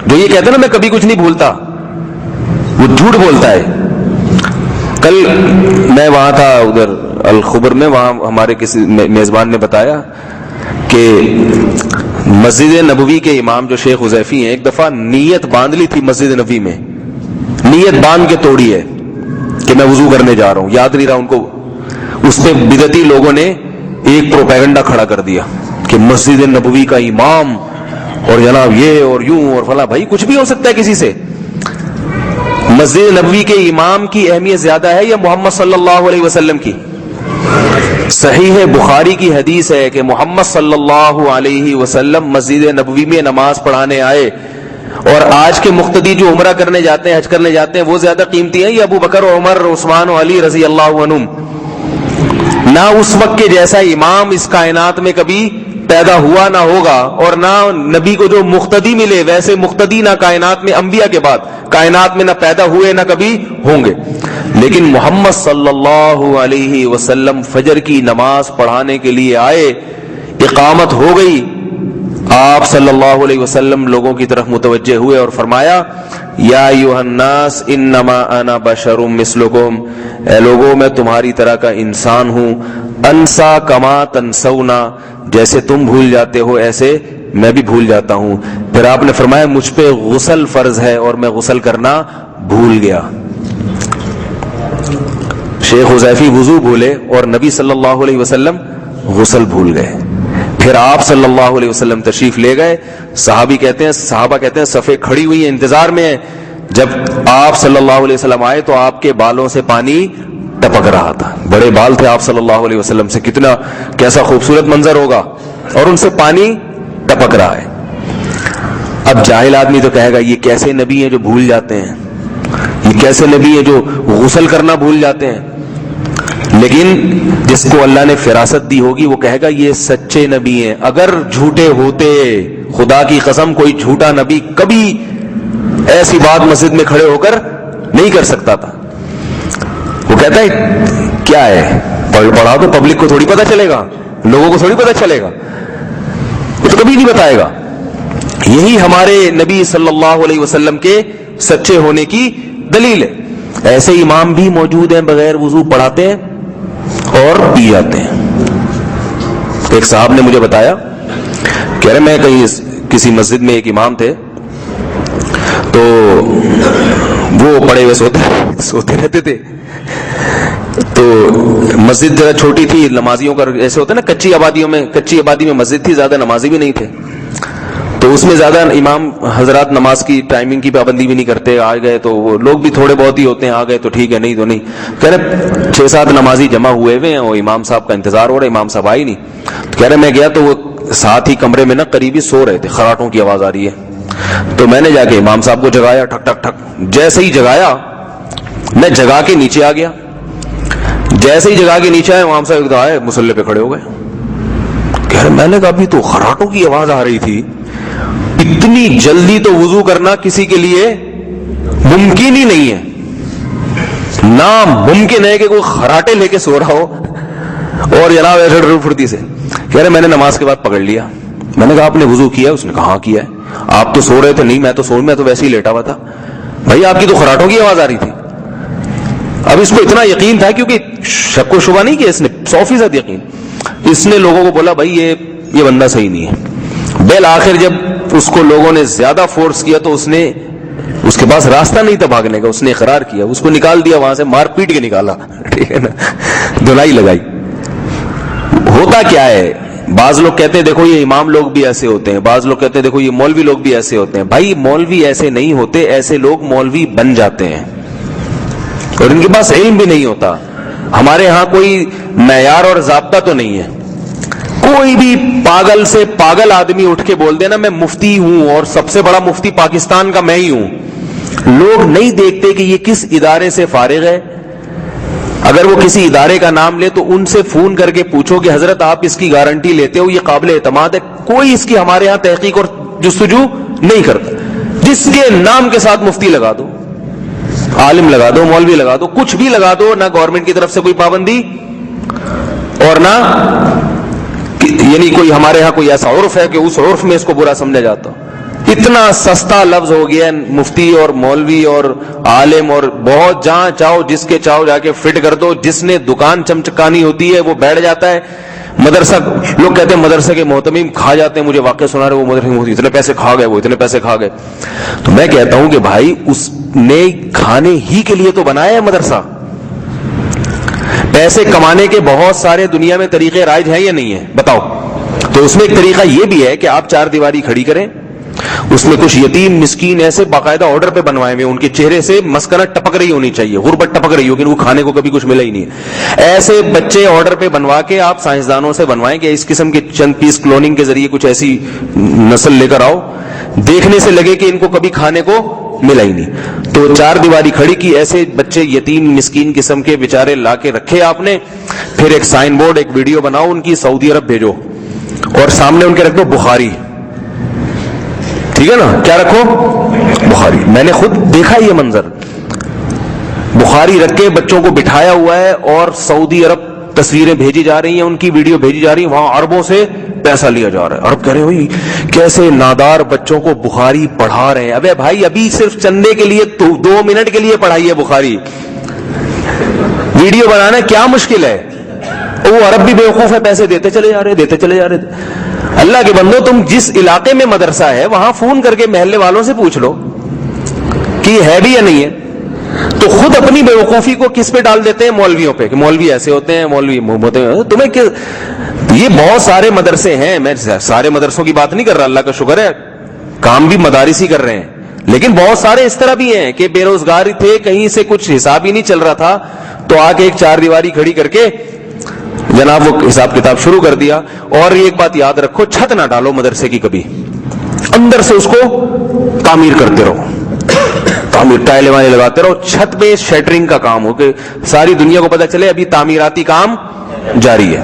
جو یہ کہتا ہے نا میں کبھی کچھ نہیں بھولتا، وہ جھوٹ بولتا ہے. کل میں وہاں تھا ادھر الخبر میں، وہاں ہمارے کسی میزبان نے بتایا کہ مسجد نبوی کے امام جو شیخ حذیفی ہیں، ایک دفعہ نیت باندھ لی تھی مسجد نبوی میں، نیت باندھ کے توڑی ہے کہ میں وضو کرنے جا رہا ہوں، یاد نہیں رہا ان کو. اس پہ بدعتی لوگوں نے ایک پروپیگنڈا کھڑا کر دیا کہ مسجد نبوی کا امام اور جناب یہ اور یوں اور فلاں. بھائی کچھ بھی ہو سکتا ہے کسی سے. مسجد نبوی کے امام کی اہمیت زیادہ ہے یا محمد صلی اللہ علیہ وسلم کی؟ صحیح ہے، بخاری کی حدیث ہے کہ محمد صلی اللہ علیہ وسلم مسجد نبوی میں نماز پڑھانے آئے، اور آج کے مقتدی جو عمرہ کرنے جاتے ہیں، حج کرنے جاتے ہیں، وہ زیادہ قیمتی ہیں یا ابو بکر و عمر عثمان و علی رضی اللہ عنہم؟ نہ اس وقت کے جیسا امام اس کائنات میں کبھی پیدا ہوا نہ ہوگا، اور نہ نبی کو جو مقتدی ملے ویسے مقتدی نہ کائنات میں انبیاء کے بعد کائنات میں نہ پیدا ہوئے نہ کبھی ہوں گے. لیکن محمد صلی اللہ علیہ وسلم فجر کی نماز پڑھانے کے لیے آئے، اقامت ہو گئی، آپ صلی اللہ علیہ وسلم لوگوں کی طرف متوجہ ہوئے اور فرمایا یا ایھا الناس انما انا بشر مثلکم، اے لوگوں میں تمہاری طرح کا انسان ہوں، انسا کما تنسونا، جیسے تم بھول جاتے ہو ایسے میں بھی بھول جاتا ہوں. پھر آپ نے فرمایا مجھ پہ غسل فرض ہے اور میں غسل کرنا بھول گیا. شیخ حذیفی وضو بھولے اور نبی صلی اللہ علیہ وسلم غسل بھول گئے. پھر آپ صلی اللہ علیہ وسلم تشریف لے گئے. صحابہ کہتے ہیں صفیں کھڑی ہوئی ہیں، انتظار میں ہیں. جب آپ صلی اللہ علیہ وسلم آئے تو آپ کے بالوں سے پانی ٹپک رہا تھا. بڑے بال تھے آپ صلی اللہ علیہ وسلم سے، کیسا خوبصورت منظر ہوگا، اور ان سے پانی ٹپک رہا ہے. اب جاہل آدمی تو کہے گا یہ کیسے نبی ہیں جو بھول جاتے ہیں، یہ کیسے نبی ہیں جو غسل کرنا بھول جاتے ہیں. لیکن جس کو اللہ نے فراست دی ہوگی وہ کہے گا یہ سچے نبی ہیں. اگر جھوٹے ہوتے، خدا کی قسم کوئی جھوٹا نبی کبھی ایسی بات مسجد میں کھڑے ہو کر نہیں کر سکتا تھا. وہ کہتا ہے کیا ہے، پڑھا تو پبلک کو تھوڑی پتہ چلے گا، لوگوں کو تھوڑی پتہ چلے گا، وہ تو کبھی نہیں بتائے گا. یہی ہمارے نبی صلی اللہ علیہ وسلم کے سچے ہونے کی دلیل ہے. ایسے امام بھی موجود ہیں بغیر وضو پڑھاتے ہیں اور پی جاتے ہیں. ایک صاحب نے مجھے بتایا، کہہ رہے میں کہیں کسی مسجد میں ایک امام تھے تو وہ پڑے ہوئے سوتے رہتے تھے. تو مسجد ذرا چھوٹی تھی، نمازیوں کا ایسے ہوتا ہے نا، کچی آبادی میں مسجد تھی، زیادہ نمازی بھی نہیں تھے، تو اس میں زیادہ امام حضرات نماز کی ٹائمنگ کی پابندی بھی نہیں کرتے. آ گئے تو وہ لوگ بھی تھوڑے بہت ہی ہوتے ہیں، آ گئے تو ٹھیک ہے، نہیں تو نہیں. کہہ رہے 6-7 نمازی جمع ہوئے ہوئے ہیں اور امام صاحب کا انتظار ہو رہا ہے، امام صاحب آئے نہیں. تو کہہ رہے میں گیا تو وہ ساتھ ہی کمرے میں نا قریبی سو رہے تھے، خراٹوں کی آواز آ رہی ہے. تو میں نے جا کے امام صاحب کو جگایا، ٹھک ٹھک ٹھک. جیسے ہی جگایا میں جگا کے نیچے آ گیا. جیسے ہی جگا کے نیچے آئے امام صاحب آئے مصلی پہ کھڑے ہو گئے. کہہ رہے میں نے کہا ابھی تو خراٹوں کی آواز آ رہی تھی، اتنی جلدی تو وضو کرنا کسی کے لیے ممکن ہی نہیں ہے. ناممکن ہے کہ کوئی خراٹے لے کے سو رہا ہو اور جناب ایسے ڈر پھرتی سے. کہہ رہے میں نے نماز کے بعد پکڑ لیا. میں نے کہا آپ نے وضو کیا؟ اس نے کہا ہاں کیا ہے. آپ تو سو رہے تھے. نہیں میں تو ویسے ہی لیٹا ہوا تھا. بھائی آپ کی تو خراٹوں کی آواز آ رہی تھی. اب اس کو اتنا یقین تھا کیونکہ شک و شبہ نہیں کیا اس نے، 100% یقین. اس نے لوگوں کو بولا بھائی یہ بندہ صحیح نہیں ہے. بالآخر جب اس کو لوگوں نے زیادہ فورس کیا تو اس کے پاس راستہ نہیں تھا بھاگنے کا. اس نے اقرار کیا، اس کو نکال دیا وہاں سے، مار پیٹ کے نکالا. ٹھیک ہے نا، دھلائی لگائی. ہوتا کیا ہے، بعض لوگ کہتے ہیں دیکھو یہ امام لوگ بھی ایسے ہوتے ہیں، بعض لوگ کہتے ہیں دیکھو یہ مولوی لوگ بھی ایسے ہوتے ہیں. بھائی مولوی ایسے نہیں ہوتے، ایسے لوگ مولوی بن جاتے ہیں اور ان کے پاس علم بھی نہیں ہوتا. ہمارے ہاں کوئی معیار اور ضابطہ تو نہیں ہے. کوئی بھی پاگل سے پاگل آدمی اٹھ کے بول دینا میں مفتی ہوں اور سب سے بڑا مفتی پاکستان کا میں ہی ہوں. لوگ نہیں دیکھتے کہ یہ کس ادارے سے فارغ ہے. اگر وہ کسی ادارے کا نام لے تو ان سے فون کر کے پوچھو کہ حضرت آپ اس کی گارنٹی لیتے ہو، یہ قابل اعتماد ہے؟ کوئی اس کی ہمارے ہاں تحقیق اور جستجو نہیں کرتا. جس کے نام کے ساتھ مفتی لگا دو, عالم لگا دو, مولوی لگا دو, کچھ بھی لگا دو, نہ گورنمنٹ کی طرف سے کوئی پابندی اور نہ یعنی کوئی ہمارے ہاں کوئی ایسا عرف ہے کہ اس عرف میں اس کو برا سمجھا جاتا. اتنا سستا لفظ ہو گیا مفتی اور مولوی اور عالم, اور بہت جہاں چاہو جس کے چاہو جا کے فٹ کر دو. جس نے دکان چمچکانی ہوتی ہے وہ بیٹھ جاتا ہے. مدرسہ, لوگ کہتے ہیں مدرسے کے محتمم کھا جاتے ہیں, مجھے واقعہ سنا رہے وہ مدرسے اتنے پیسے کھا گئے, وہ اتنے پیسے کھا گئے. تو میں کہتا ہوں کہ بھائی اس نے کھانے ہی کے لیے تو بنایا ہے مدرسہ. پیسے کمانے کے بہت سارے دنیا میں طریقے رائج ہیں یا نہیں ہیں بتاؤ. تو اس میں ایک طریقہ یہ بھی ہے کہ آپ چار دیواری کھڑی کریں, اس میں کچھ یتیم مسکین ایسے باقاعدہ آرڈر پہ بنوائے ہوئے, ان کے چہرے سے مسکنت ٹپک رہی ہونی چاہیے, غربت ٹپک رہی ہو کہ ان کو کھانے کو کبھی کچھ ملا ہی نہیں ہے. ایسے بچے آرڈر پہ بنوا کے آپ سائنسدانوں سے بنوائیں کہ اس قسم کے چند پیس کلوننگ کے ذریعے کچھ ایسی نسل لے کر آؤ, دیکھنے سے لگے کہ ان کو کبھی کھانے کو ملا ہی نہیں. تو چار دیواری کھڑی کی, ایسے بچے یتیم مسکین قسم کے بیچارے لا کے رکھے آپ نے. پھر ایک سائن بورڈ, ایک ویڈیو بناؤ ان کی, سعودی عرب بھیجو, اور سامنے ان کے رکھ دو بخاری. ٹھیک ہے نا, کیا رکھو بخاری. میں نے خود دیکھا یہ منظر, بخاری رکھ کے بچوں کو بٹھایا ہوا ہے اور سعودی عرب تصویریں بھیجی جا رہی ہیں, ان کی ویڈیو بھیجی جا رہی ہے, وہاں اربوں سے پیسہ لیا جا رہا ہے. عرب کہہ رہے ہوئی کیسے نادار بچوں کو بخاری پڑھا رہے ہیں. ابے بھائی ابھی صرف چندے کے لیے 2 منٹ کے لیے پڑھائی ہے بخاری, ویڈیو بنانا کیا مشکل ہے. وہ عرب بھی بیوقوف ہے, پیسے دیتے چلے جا رہے, دیتے چلے جا رہے. اللہ کے بندو, تم جس علاقے میں مدرسہ ہے وہاں فون کر کے محلے والوں سے پوچھ لو کہ یہ ہے بھی یا نہیں ہے. تو خود اپنی بیوقوفی کو کس پہ ڈال دیتے ہیں, مولویوں پہ, کہ مولوی ایسے ہوتے ہیں, مولوی ہوتے ہیں. تمہیں یہ بہت سارے مدرسے ہیں, میں سارے مدرسوں کی بات نہیں کر رہا, اللہ کا شکر ہے کام بھی مدارس ہی کر رہے ہیں, لیکن بہت سارے اس طرح بھی ہیں کہ بے روزگار تھے, کہیں سے کچھ حساب ہی نہیں چل رہا تھا, تو آ کے ایک چار دیواری کھڑی کر کے جناب وہ حساب کتاب شروع کر دیا. اور ایک بات یاد رکھو, چھت نہ ڈالو مدرسے کی کبھی, اندر سے اس کو تعمیر کرتے رہو, تعمیر ٹائلیں والے لگاتے رہو. چھت پہ شیٹرنگ کا کام ہو کہ ساری دنیا کو پتہ چلے ابھی تعمیراتی کام جاری ہے.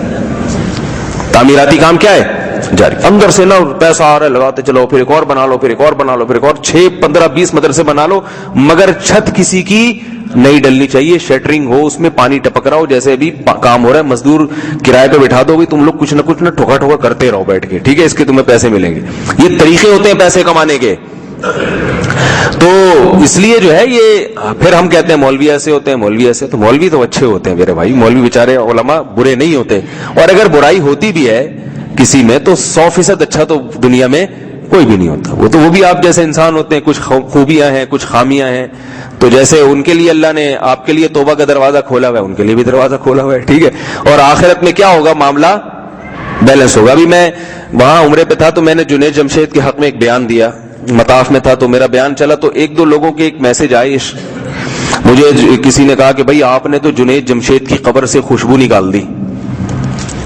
تعمیراتی کام کیا ہے جاری. اندر سے نہ پیسہ آ رہا ہے لگاتے چلو, پھر ایک اور بنا لو, پھر ایک اور بنا لو, پھر ایک اور 6, 15, 20 مدرسے بنا لو, مگر چھت کسی کی نہیں ڈلنی چاہیے, شیٹرنگ ہو, اس میں پانی ٹپک رہا ہو. جیسے ابھی کام ہو رہا ہے, مزدور کرائے پہ بٹھا دو, تم لوگ کچھ نہ کچھ نہ ٹھوکا ٹھوکا کرتے رہو بیٹھ کے, ٹھیک ہے, اس کے تمہیں پیسے ملیں گے. یہ طریقے ہوتے ہیں پیسے کمانے کے. تو اس لیے جو ہے یہ پھر ہم کہتے ہیں مولوی ایسے ہوتے ہیں, مولوی ایسے. تو مولوی تو اچھے ہوتے ہیں میرے بھائی, مولوی بیچارے علماء برے نہیں ہوتے. اور اگر برائی ہوتی بھی ہے کسی میں تو 100% اچھا تو دنیا میں کوئی بھی نہیں ہوتا. وہ بھی آپ جیسے انسان ہوتے ہیں, کچھ خوبیاں ہیں, کچھ خامیاں ہیں. تو جیسے ان کے لیے اللہ نے آپ کے لیے توبہ کا دروازہ کھولا ہوا ہے, ان کے لیے بھی دروازہ کھولا ہوا ہے, ٹھیک ہے. اور آخرت میں کیا ہوگا, معاملہ بیلنس ہوگا. ابھی میں وہاں عمرے پہ تھا تو میں نے جنید جمشید کے حق میں ایک بیان دیا, مطاف میں تھا تو میرا بیان چلا, تو 1-2 لوگوں کے ایک میسج آئی. مجھے کسی نے کہا کہ بھائی آپ نے تو جنید جمشید کی قبر سے خوشبو نکال دی,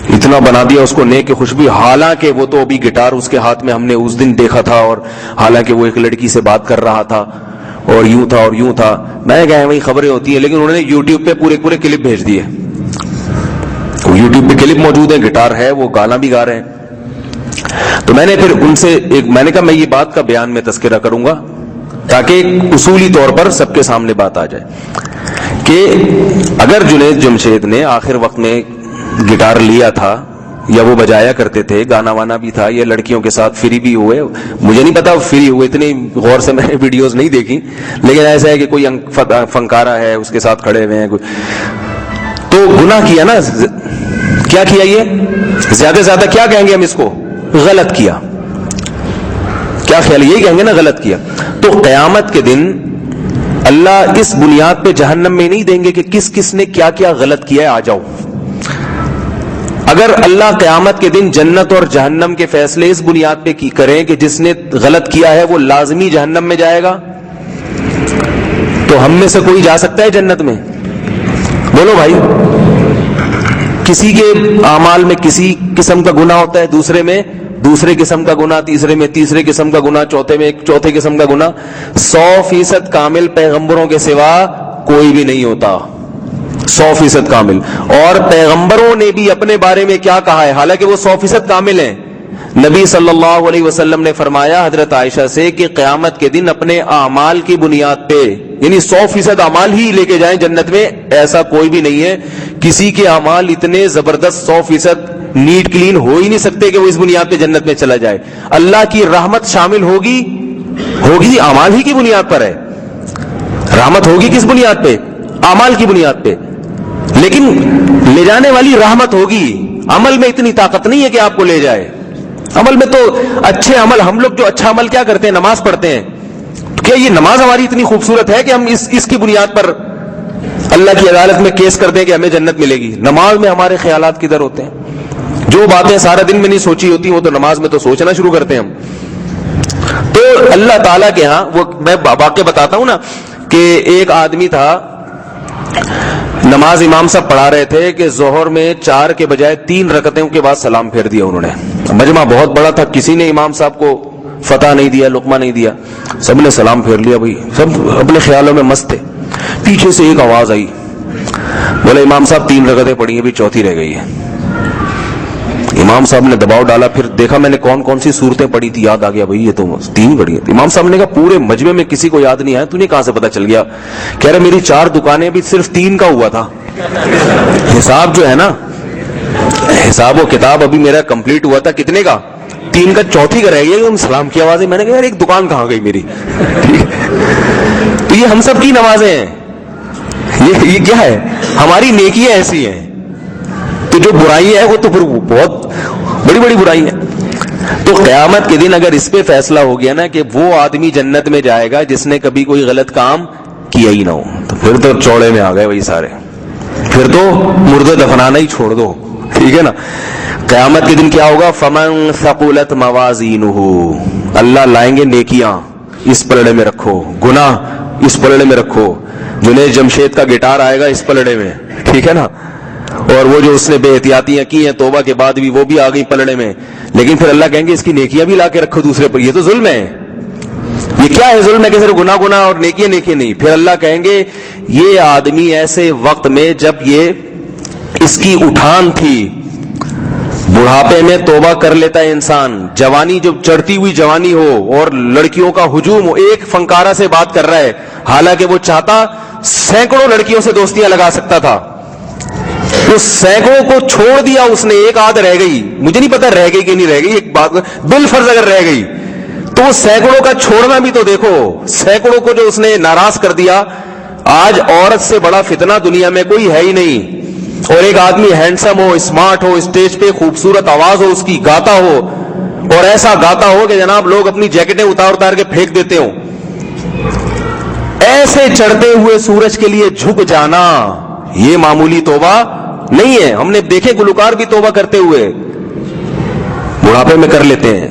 اتنا بنا دیا اس کو نیک خوشبو, حالانکہ وہ تو ابھی گٹار اس کے ہاتھ میں ہم نے اس دن دیکھا تھا, اور حالانکہ وہ ایک لڑکی سے بات کر رہا تھا, اور یوں تھا اور یوں تھا. میں کہا وہی خبریں ہوتی ہیں, لیکن انہوں نے یوٹیوب پہ پورے کلپ بھیج دیے. یوٹیوب پہ کلپ موجود ہے, گٹار ہے, وہ گانا بھی گا رہے ہیں. تو میں نے پھر ان سے میں نے کہا میں یہ بات کا بیان میں تذکرہ کروں گا تاکہ اصولی طور پر سب کے سامنے بات آ جائے کہ اگر جنید جمشید نے آخر وقت میں گٹار لیا تھا یا وہ بجایا کرتے تھے, گانا وانا بھی تھا, یا لڑکیوں کے ساتھ فری بھی ہوئے, مجھے نہیں پتا فری ہوئے, اتنی غور سے میں نے ویڈیوز نہیں دیکھی, لیکن ایسا ہے کہ کوئی فنکارا ہے اس کے ساتھ کھڑے ہوئے ہیں, تو گناہ کیا نا. کیا کیا, یہ زیادہ سے زیادہ کیا کہیں گے ہم اس کو, غلط کیا. کیا خیال, یہی کہیں گے نا, غلط کیا. تو قیامت کے دن اللہ اس بنیاد پہ جہنم میں نہیں دیں گے کہ کس کس نے کیا کیا غلط کیا ہے, آ جاؤ. اگر اللہ قیامت کے دن جنت اور جہنم کے فیصلے اس بنیاد پہ کی کریں کہ جس نے غلط کیا ہے وہ لازمی جہنم میں جائے گا, تو ہم میں سے کوئی جا سکتا ہے جنت میں؟ بولو بھائی. کسی کے اعمال میں کسی قسم کا گناہ ہوتا ہے, دوسرے میں دوسرے قسم کا گناہ, تیسرے میں تیسرے قسم کا گناہ, چوتھے میں ایک چوتھے قسم کا گناہ. 100% کامل پیغمبروں کے سوا کوئی بھی نہیں ہوتا, 100% کامل. اور پیغمبروں نے بھی اپنے بارے میں کیا کہا ہے, حالانکہ وہ 100% کامل ہیں, نبی صلی اللہ علیہ وسلم نے فرمایا حضرت عائشہ سے کہ قیامت کے دن اپنے اعمال کی بنیاد پہ، یعنی 100% اعمال ہی لے کے جائیں جنت میں، ایسا کوئی بھی نہیں ہے. کسی کے اعمال اتنے زبردست 100% نیٹ کلین ہو ہی نہیں سکتے کہ وہ اس بنیاد پہ جنت میں چلا جائے. اللہ کی رحمت شامل ہوگی اعمال ہی کی بنیاد پر ہے. رحمت ہوگی کس بنیاد پہ؟ اعمال کی بنیاد پہ. لیکن لے جانے والی رحمت ہوگی. عمل میں اتنی طاقت نہیں ہے کہ آپ کو لے جائے. عمل میں تو اچھے عمل، ہم لوگ جو اچھا عمل کیا کرتے ہیں، نماز پڑھتے ہیں. کیا یہ نماز ہماری اتنی خوبصورت ہے کہ ہم اس کی بنیاد پر اللہ کی عدالت میں کیس کر دیں کہ ہمیں جنت ملے گی؟ نماز میں ہمارے خیالات کدھر ہوتے ہیں؟ جو باتیں سارا دن میں نہیں سوچی ہوتی وہ تو نماز میں تو سوچنا شروع کرتے ہیں ہم. تو اللہ تعالیٰ کے ہاں، وہ میں واقعہ بتاتا ہوں نا کہ ایک آدمی تھا، نماز امام صاحب پڑھا رہے تھے کہ ظہر میں 4 کے بجائے 3 رکعتوں کے بعد سلام پھیر دیا انہوں نے. مجمع بہت بڑا تھا، کسی نے امام صاحب کو فتح نہیں دیا، لقمہ نہیں دیا، سب نے سلام پھیر لیا. بھائی سب اپنے خیالوں میں مست تھے. پیچھے سے ایک آواز آئی، بولے امام صاحب 3 رکعتیں پڑھی ہیں، ابھی 4تھی رہ گئی ہے. امام صاحب نے دباؤ ڈالا، پھر دیکھا میں نے کون کون سی صورتیں پڑھی تھی، یاد آ گیا بھائی یہ تو 3 پڑھی ہیں. امام صاحب نے کہا پورے مجمع میں کسی کو یاد نہیں آیا، تجھے کہاں سے پتا چل گیا؟ کہہ رہے میری 4 دکانیں بھی صرف 3 کا ہوا تھا. حساب جو ہے نا، حساب و کتاب ابھی میرا کمپلیٹ ہوا تھا کتنے کا؟ 3 کا، 4تھی کا رہ گیا. سلام کی آواز ہے، میں نے کہا یار ایک دکان کہاں گئی میری؟ تو یہ ہم سب کی نمازیں ہیں. یہ کیا ہے؟ ہماری نیکیاں ایسی ہیں. تو جو برائی ہے وہ تو پھر بہت بڑی بڑی برائی ہے. تو قیامت کے دن اگر اس پہ فیصلہ ہو گیا نا کہ وہ آدمی جنت میں جائے گا جس نے کبھی کوئی غلط کام کیا ہی نہ ہو، تو پھر تو چوڑے میں آ گئے وہی سارے. پھر تو مردے دفنانا ہی چھوڑ دو. ٹھیک ہے نا. قیامت کے دن کیا ہوگا؟ فمن ثقلت موازینہ، اللہ لائیں گے نیکیاں، اس پلڑے میں رکھو، گناہ اس پلڑے میں رکھو. جنید جمشید کا گٹار آئے گا اس پلڑے میں. ٹھیک ہے نا. اور وہ جو اس نے بے احتیاطیاں کی ہیں توبہ کے بعد بھی، وہ بھی آ گئی پلڑے میں. لیکن پھر اللہ کہیں گے اس کی نیکیاں بھی لا کے رکھو دوسرے پر. یہ تو ظلم ہے. یہ کیا ہے؟ ظلم ہے کہ صرف گناہ اور نیکیاں نہیں. پھر اللہ کہیں گے یہ آدمی ایسے وقت میں جب یہ اس کی اٹھان تھی، بڑھاپے میں توبہ کر لیتا ہے انسان، جوانی جب چڑھتی ہوئی جوانی ہو اور لڑکیوں کا ہجوم ہو، ایک فنکارہ سے بات کر رہا ہے، حالانکہ وہ چاہتا سینکڑوں لڑکیوں سے دوستیاں لگا سکتا تھا. اس سینکڑوں کو چھوڑ دیا اس نے، ایک آدھ رہ گئی. مجھے نہیں پتا رہ گئی کہ نہیں رہ گئی، ایک بات بالفرض اگر رہ گئی تو وہ سینکڑوں کا چھوڑنا بھی تو دیکھو. سینکڑوں کو جو اس نے ناراض کر دیا. آج عورت سے بڑا فتنہ دنیا میں کوئی ہے ہی نہیں. اور ایک آدمی ہینڈسم ہو، اسمارٹ ہو، اسٹیج پہ خوبصورت آواز ہو اس کی، گاتا ہو، اور ایسا گاتا ہو کہ جناب لوگ اپنی جیکٹیں اتار کے پھینک دیتے ہوں. ایسے چڑھتے ہوئے سورج کے لیے جھک جانا یہ معمولی توبہ نہیں ہے. ہم نے دیکھے گلوکار بھی توبہ کرتے ہوئے بڑھاپے میں کر لیتے ہیں،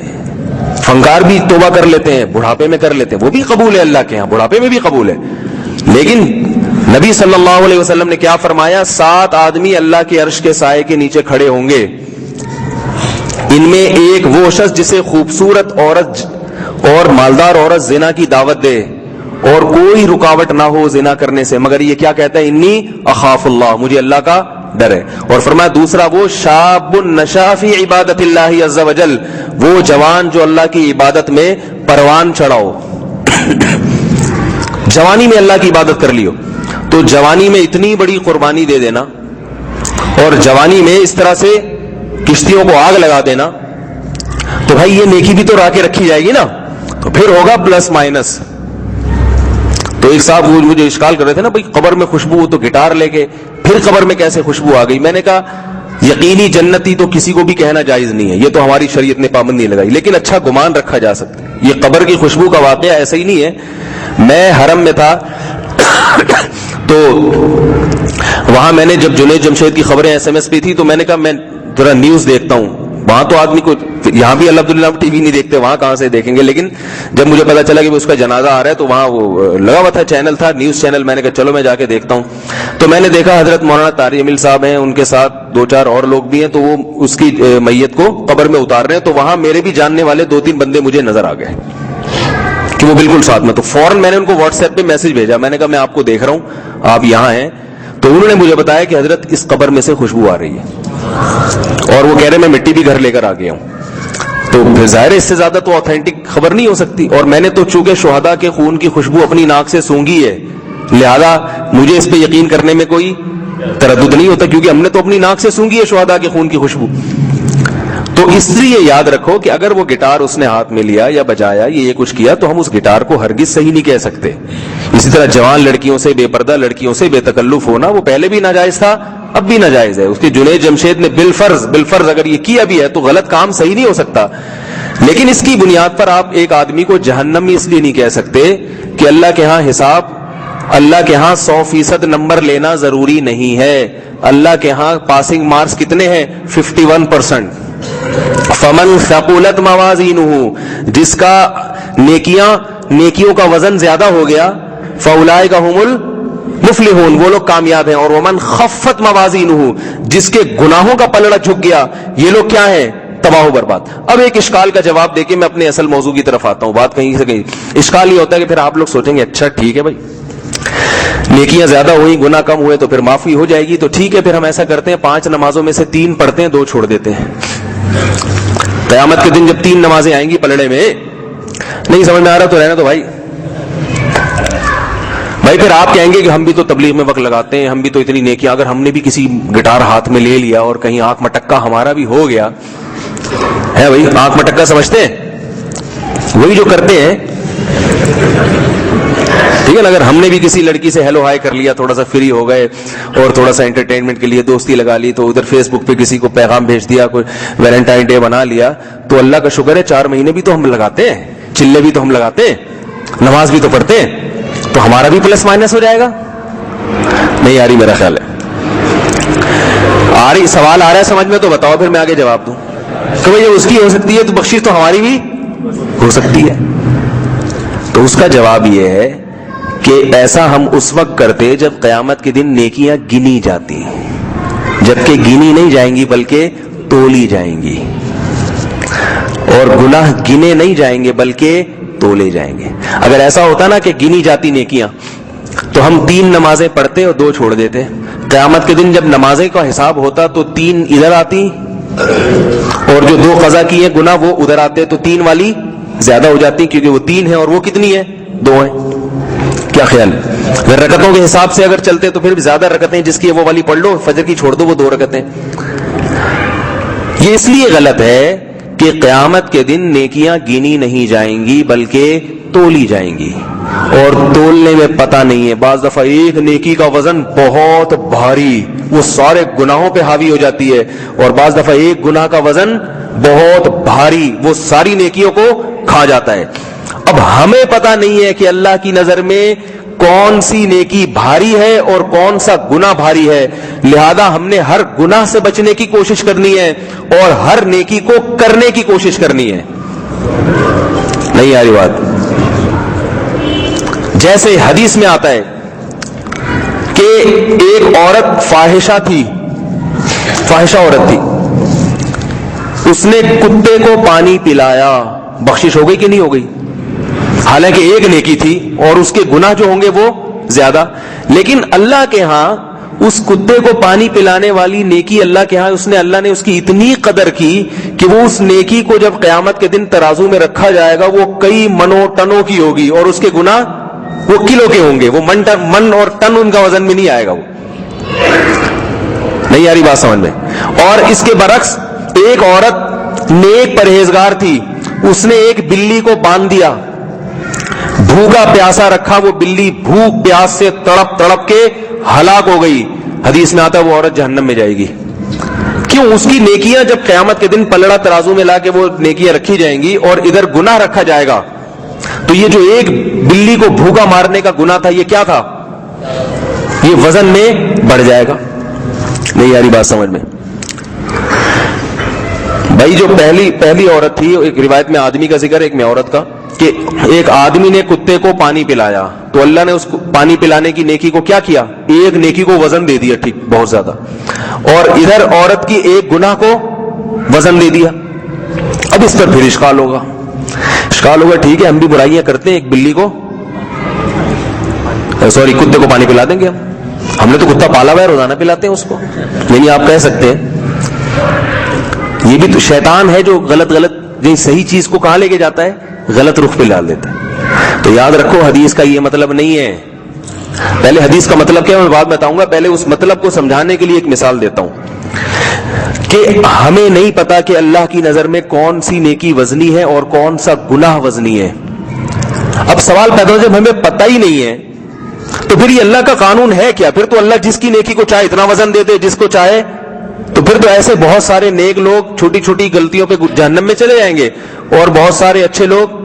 فنکار بھی توبہ کر لیتے ہیں بڑھاپے میں کر لیتے ہیں. وہ بھی قبول ہے اللہ کے ہاں، بڑھاپے میں بھی قبول ہے. لیکن نبی صلی اللہ علیہ وسلم نے کیا فرمایا؟ 7 آدمی اللہ کے عرش کے سائے کے نیچے کھڑے ہوں گے. ان میں ایک وہ شخص جسے خوبصورت عورت اور مالدار عورت زنا کی دعوت دے اور کوئی رکاوٹ نہ ہو زنا کرنے سے، مگر یہ کیا کہتا ہے؟ انی اخاف اللہ، مجھے اللہ کا ڈر ہے. اور فرمایا دوسرا وہ شاب نشا فی عبادت اللہ عز وجل، وہ جوان جو اللہ کی عبادت میں پروان چڑھاؤ، جوانی میں اللہ کی عبادت کر لیو. تو جوانی میں اتنی بڑی قربانی دے دینا اور جوانی میں اس طرح سے کشتیوں کو آگ لگا دینا، تو بھائی یہ نیکی بھی تو را کے رکھی جائے گی نا. تو پھر ہوگا پلس مائنس. تو ایک صاحب مجھے اشکال کر رہے تھے نا بھائی قبر میں خوشبو، تو گٹار لے کے پھر قبر میں کیسے خوشبو آ گئی؟ میں نے کہا یقینی جنتی تو کسی کو بھی کہنا جائز نہیں ہے، یہ تو ہماری شریعت نے پابندی لگائی، لیکن اچھا گمان رکھا جا سکتا ہے. یہ قبر کی خوشبو کا واقعہ ایسا ہی نہیں ہے. میں حرم میں تھا تو وہاں میں نے جب جنید جمشید کی خبریں SMS پہ تھی تو میں نے کہا میں ذرا نیوز دیکھتا ہوں. وہاں تو آدمی کو، یہاں بھی الحمدللہ ٹی وی نہیں دیکھتے، وہاں کہاں سے دیکھیں گے. لیکن جب مجھے پتا چلا کہ اس کا جنازہ آ رہا ہے تو وہاں وہ لگا ہوا تھا، چینل تھا، نیوز چینل. میں نے کہا چلو میں جا کے دیکھتا ہوں. تو میں نے دیکھا حضرت مولانا طارق جمیل صاحب ہیں، ان کے ساتھ 2-4 اور لوگ بھی ہیں، تو وہ اس کی میت کو قبر میں اتار رہے ہیں. تو وہاں میرے بھی جاننے والے 2-3 بندے مجھے نظر آ گئے کہ وہ بالکل ساتھ میں. تو فوراً میں نے ان کو واٹس ایپ پہ میسج بھیجا، میں نے کہا میں آپ کو دیکھ رہا ہوں، آپ یہاں ہیں. تو انہوں نے مجھے بتایا کہ حضرت اس قبر میں سے خوشبو آ رہی ہے، اور وہ کہہ رہے میں مٹی بھی گھر لے کر آ گیا ہوں. تو پھر ظاہر اس سے زیادہ تو آتھینٹک خبر نہیں ہو سکتی. اور میں نے تو چونکہ شہداء کے خون کی خوشبو اپنی ناک سے سونگھی ہے, لہذا مجھے اس پہ یقین کرنے میں کوئی تردد نہیں ہوتا, کیونکہ ہم نے تو اپنی ناک سے سونگھی ہے شہداء کے خون کی خوشبو. تو اس لیے یاد رکھو کہ اگر وہ گٹار اس نے ہاتھ میں لیا یا بجایا, یہ کچھ کیا, تو ہم اس گٹار کو ہرگز صحیح نہیں کہہ سکتے. اسی طرح جوان لڑکیوں سے, بے پردہ لڑکیوں سے بے تکلف ہونا, وہ پہلے بھی ناجائز تھا, اب بھی ناجائز ہے. اس کے جنید جمشید نے بالفرض اگر یہ کیا بھی ہے تو غلط کام صحیح نہیں ہو سکتا. لیکن اس کی بنیاد پر آپ ایک آدمی کو جہنمی اس لیے نہیں کہہ سکتے کہ اللہ کے ہاں حساب, اللہ کے ہاں 100% نمبر لینا ضروری نہیں ہے. اللہ کے ہاں پاسنگ مارکس کتنے ہیں؟ 51%. فمن ثقلت موازینہ, جس کا نیکیوں کا وزن زیادہ ہو گیا, فاولئک هم المفلحون, وہ لوگ کامیاب ہیں. اور ومن خفت موازینہ, جس کے گناہوں کا پلڑا جھک گیا, یہ لوگ کیا ہیں؟ تباہ و برباد. اب ایک اشکال کا جواب دے کے میں اپنے اصل موضوع کی طرف آتا ہوں. بات کہیں سے کہیں اشکال یہ ہوتا ہے کہ پھر آپ لوگ سوچیں گے اچھا ٹھیک ہے بھائی, نیکیاں زیادہ ہوئی, گناہ کم ہوئے, تو پھر معافی ہو جائے گی. تو ٹھیک ہے, پھر ہم ایسا کرتے ہیں 5 نمازوں میں سے 3 پڑھتے ہیں, 2 چھوڑ دیتے ہیں. قیامت کے دن جب 3 نمازیں آئیں گی پلڑے میں, نہیں سمجھ میں آ رہا تو رہنا. تو بھائی پھر آپ کہیں گے کہ ہم بھی تو تبلیغ میں وقت لگاتے ہیں, ہم بھی تو اتنی نیکیاں, اگر ہم نے بھی کسی گٹار ہاتھ میں لے لیا اور کہیں آنکھ مٹکا ہمارا بھی ہو گیا ہے, بھائی آنکھ مٹکا سمجھتے ہیں وہی جو کرتے ہیں, ٹھیک ہے نا. اگر ہم نے بھی کسی لڑکی سے ہیلو ہائی کر لیا, تھوڑا سا فری ہو گئے اور تھوڑا سا انٹرٹینمنٹ کے لیے دوستی لگا لی, تو ادھر فیس بک پہ کسی کو پیغام بھیج دیا, کوئی ویلنٹائن ڈے بنا لیا, تو اللہ کا شکر ہے 4 مہینے بھی تو ہم لگاتے ہیں, چلے بھی تو ہم لگاتے ہیں, نماز بھی تو پڑھتے ہیں, تو ہمارا بھی پلس مائنس ہو جائے گا. نہیں آ رہی میرا خیال ہے, آ رہی, سوال آ رہا ہے سمجھ میں تو بتاؤ, پھر میں آگے جواب دوں. کہ بھائی اس کی ہو سکتی ہے تو بخشش تو ہماری بھی ہو سکتی ہے. تو اس کا جواب یہ ہے کہ ایسا ہم اس وقت کرتے جب قیامت کے دن نیکیاں گنی جاتی, جبکہ گنی نہیں جائیں گی بلکہ تولی جائیں گی, اور گناہ گنے نہیں جائیں گے بلکہ تولے جائیں گے. اگر ایسا ہوتا نا کہ گنی جاتی نیکیاں, تو ہم 3 نمازیں پڑھتے اور 2 چھوڑ دیتے. قیامت کے دن جب نمازیں کا حساب ہوتا تو 3 ادھر آتی, اور جو 2 قضا کی ہیں گناہ وہ ادھر آتے, تو 3 والی زیادہ ہو جاتی, کیونکہ وہ 3 ہیں اور وہ کتنی ہے؟ 2 ہیں. کیا خیال ہے؟ اگر رکعتوں کے حساب سے اگر چلتے تو پھر بھی زیادہ رکعتیں, جس کی وہ والی پڑھ لو, فجر کی چھوڑ دو, وہ 2 رکعتیں. یہ اس لیے غلط ہے کہ قیامت کے دن نیکیاں گنی نہیں جائیں گی بلکہ تولی جائیں گی, اور تولنے میں پتہ نہیں ہے, بعض دفعہ ایک نیکی کا وزن بہت بھاری وہ سارے گناہوں پہ حاوی ہو جاتی ہے, اور بعض دفعہ ایک گناہ کا وزن بہت بھاری وہ ساری نیکیوں کو کھا جاتا ہے. اب ہمیں پتہ نہیں ہے کہ اللہ کی نظر میں کون سی نیکی بھاری ہے اور کون سا گناہ بھاری ہے, لہذا ہم نے ہر گناہ سے بچنے کی کوشش کرنی ہے اور ہر نیکی کو کرنے کی کوشش کرنی ہے. نہیں آ رہی بات؟ جیسے حدیث میں آتا ہے کہ ایک عورت فاحشہ عورت تھی, اس نے کتے کو پانی پلایا, بخشش ہو گئی کہ نہیں ہو گئی؟ حالانکہ ایک نیکی تھی اور اس کے گناہ جو ہوں گے وہ زیادہ, لیکن اللہ کے ہاں اس کتے کو پانی پلانے والی نیکی اللہ کے ہاں اللہ نے اس کی اتنی قدر کی کہ وہ اس نیکی کو جب قیامت کے دن ترازو میں رکھا جائے گا وہ کئی منوں ٹنوں کی ہوگی, اور اس کے گناہ وہ کلو کے ہوں گے, وہ من اور ٹن ان کا وزن میں نہیں آئے گا. وہ نہیں آ رہی بات سمجھ میں؟ اور اس کے برعکس ایک عورت نیک پرہیزگار تھی, اس نے ایک بلی کو باندھ دیا, بھوکا پیاسا رکھا, وہ بلی بھوک پیاس سے تڑپ کے ہلاک ہو گئی. حدیث میں آتا ہے وہ عورت جہنم میں جائے گی. کیوں؟ اس کی نیکیاں جب قیامت کے دن پلڑا ترازو میں لا کے وہ نیکیاں رکھی جائیں گی اور ادھر گناہ رکھا جائے گا, تو یہ جو ایک بلی کو بھوکا مارنے کا گناہ تھا یہ کیا تھا؟ یہ وزن میں بڑھ جائے گا. نہیں آ رہی بات سمجھ میں؟ بھائی جو پہلی عورت تھی, ایک روایت میں آدمی کا ذکر, ایک میں عورت کا, کہ ایک آدمی نے کتے کو پانی پلایا تو اللہ نے اس کو پانی پلانے کی نیکی کو کیا کیا؟ ایک نیکی کو وزن دے دیا, ٹھیک, بہت زیادہ, اور ادھر عورت کی ایک گناہ کو وزن دے دیا. اب اس پر پھر اشکال ہوگا, ٹھیک ہے ہم بھی برائیاں کرتے ہیں, ایک بلی کو کتے کو پانی پلا دیں گے, ہم نے تو کتا پالا ہوا ہے, روزانہ پلاتے ہیں اس کو. یعنی آپ کہہ سکتے ہیں یہ بھی تو شیطان ہے جو غلط جو صحیح چیز کو کہاں لے کے جاتا ہے؟ غلط رخ پہ ڈال دیتا ہے. تو یاد رکھو حدیث کا یہ مطلب نہیں ہے. پہلے حدیث کا مطلب کیا ہے میں بعد میں بتاؤں گا. پہلے اس مطلب کو سمجھانے کے لیے ایک مثال دیتا ہوں کہ ہمیں نہیں پتا کہ اللہ کی نظر میں کون سی نیکی وزنی ہے اور کون سا گناہ وزنی ہے. اب سوال پیدا ہو جب ہمیں پتہ ہی نہیں ہے تو پھر یہ اللہ کا قانون ہے کیا؟ پھر تو اللہ جس کی نیکی کو چاہے اتنا وزن دے دے, جس کو چاہے. تو پھر تو ایسے بہت سارے نیک لوگ چھوٹی چھوٹی غلطیوں پہ جہنم میں چلے جائیں گے, اور بہت سارے اچھے لوگ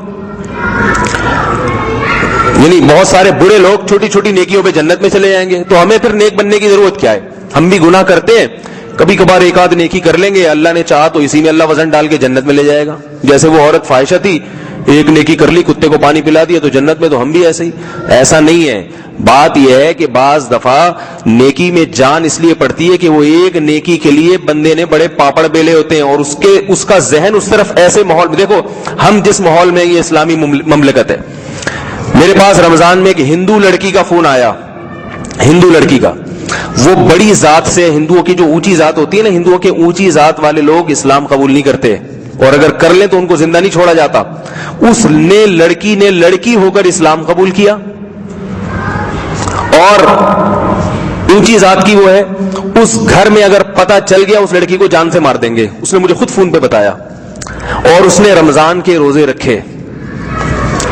یعنی بہت سارے برے لوگ چھوٹی چھوٹی نیکیوں پہ جنت میں چلے جائیں گے. تو ہمیں پھر نیک بننے کی ضرورت کیا ہے؟ ہم بھی گناہ کرتے ہیں, کبھی کبھار ایک آدھ نیکی کر لیں گے, اللہ نے چاہا تو اسی میں اللہ وزن ڈال کے جنت میں لے جائے گا. جیسے وہ عورت فاحشہ تھی, ایک نیکی کر لی, کتے کو پانی پلا دیا تو جنت میں, تو ہم بھی ایسے ہی. ایسا نہیں ہے. بات یہ ہے کہ بعض دفعہ نیکی میں جان اس لیے پڑتی ہے کہ وہ ایک نیکی کے لیے بندے نے بڑے پاپڑ بیلے ہوتے ہیں, اور اس کا ذہن اس طرف ایسے ماحول میں. دیکھو ہم جس ماحول میں, یہ اسلامی مملکت ہے, میرے پاس رمضان میں ایک ہندو لڑکی کا فون آیا, ہندو لڑکی کا. وہ بڑی ذات سے, ہندوؤں کی جو اونچی ذات ہوتی ہے نا, ہندوؤں کے اونچی ذات والے لوگ اسلام قبول نہیں کرتے, اور اگر کر لیں تو ان کو زندہ نہیں چھوڑا جاتا. اس نے لڑکی نے لڑکی ہو کر اسلام قبول کیا, اور اونچی ذات کی وہ ہے. اس گھر میں اگر پتہ چل گیا اس لڑکی کو جان سے مار دیں گے. اس نے مجھے خود فون پہ بتایا. اور اس نے رمضان کے روزے رکھے,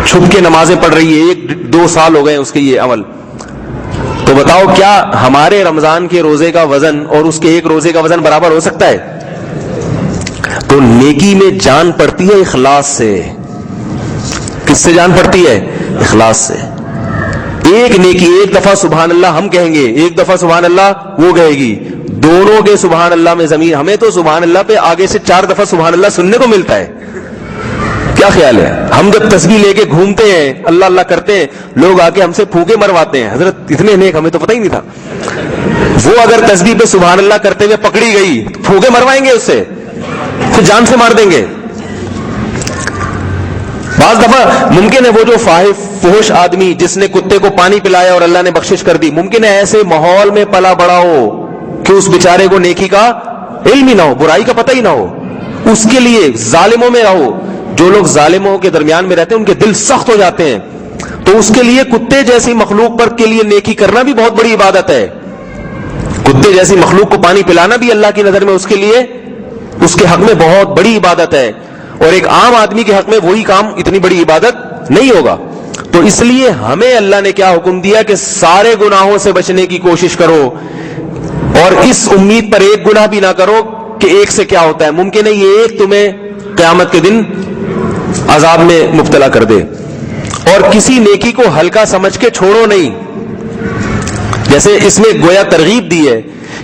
چھپ کے نمازیں پڑھ رہی ہے, 1-2 سال ہو گئے اس کے یہ عمل. تو بتاؤ کیا ہمارے رمضان کے روزے کا وزن اور اس کے ایک روزے کا وزن برابر ہو سکتا ہے؟ تو نیکی میں جان پڑتی ہے اخلاص سے. کس سے جان پڑتی ہے؟ اخلاص سے. ایک نیکی, ایک دفعہ سبحان اللہ ہم کہیں گے, ایک دفعہ سبحان اللہ وہ کہے گی, دونوں کے سبحان اللہ میں زمین. ہمیں تو سبحان اللہ پہ آگے سے 4 دفعہ سبحان اللہ سننے کو ملتا ہے. کیا خیال ہے؟ ہم جب تسبیح لے کے گھومتے ہیں, اللہ اللہ کرتے ہیں, لوگ آ کے ہم سے پھونکے مرواتے ہیں, حضرت اتنے نیک, ہمیں تو پتہ ہی نہیں تھا. وہ اگر تسبیح پہ سبحان اللہ کرتے ہوئے پکڑی گئی, پھونکے مروائیں گے اس سے, پھر جان سے مار دیں گے. بعض دفعہ ممکن ہے وہ جو فحش آدمی جس نے کتے کو پانی پلایا اور اللہ نے بخشش کر دی, ممکن ہے ایسے ماحول میں پلا بڑا ہو کہ اس بیچارے کو نیکی کا علم ہی نہ ہو, برائی کا پتہ ہی نہ ہو. اس کے لیے ظالموں میں رہو, جو لوگ ظالموں کے درمیان میں رہتے ہیں ان کے دل سخت ہو جاتے ہیں, تو اس کے لیے کتے جیسی مخلوق پر کے لیے نیکی کرنا بھی بہت بڑی عبادت ہے. کتے جیسی مخلوق کو پانی پلانا بھی اللہ کی نظر میں اس کے لیے, اس کے حق میں بہت بڑی عبادت ہے, اور ایک عام آدمی کے حق میں وہی کام اتنی بڑی عبادت نہیں ہوگا. تو اس لیے ہمیں اللہ نے کیا حکم دیا کہ سارے گناہوں سے بچنے کی کوشش کرو, اور اس امید پر ایک گناہ بھی نہ کرو کہ ایک سے کیا ہوتا ہے, ممکن ہے یہ ایک تمہیں قیامت کے دن عذاب میں مبتلا کر دے. اور کسی نیکی کو ہلکا سمجھ کے چھوڑو نہیں. جیسے اس میں گویا ترغیب دی ہے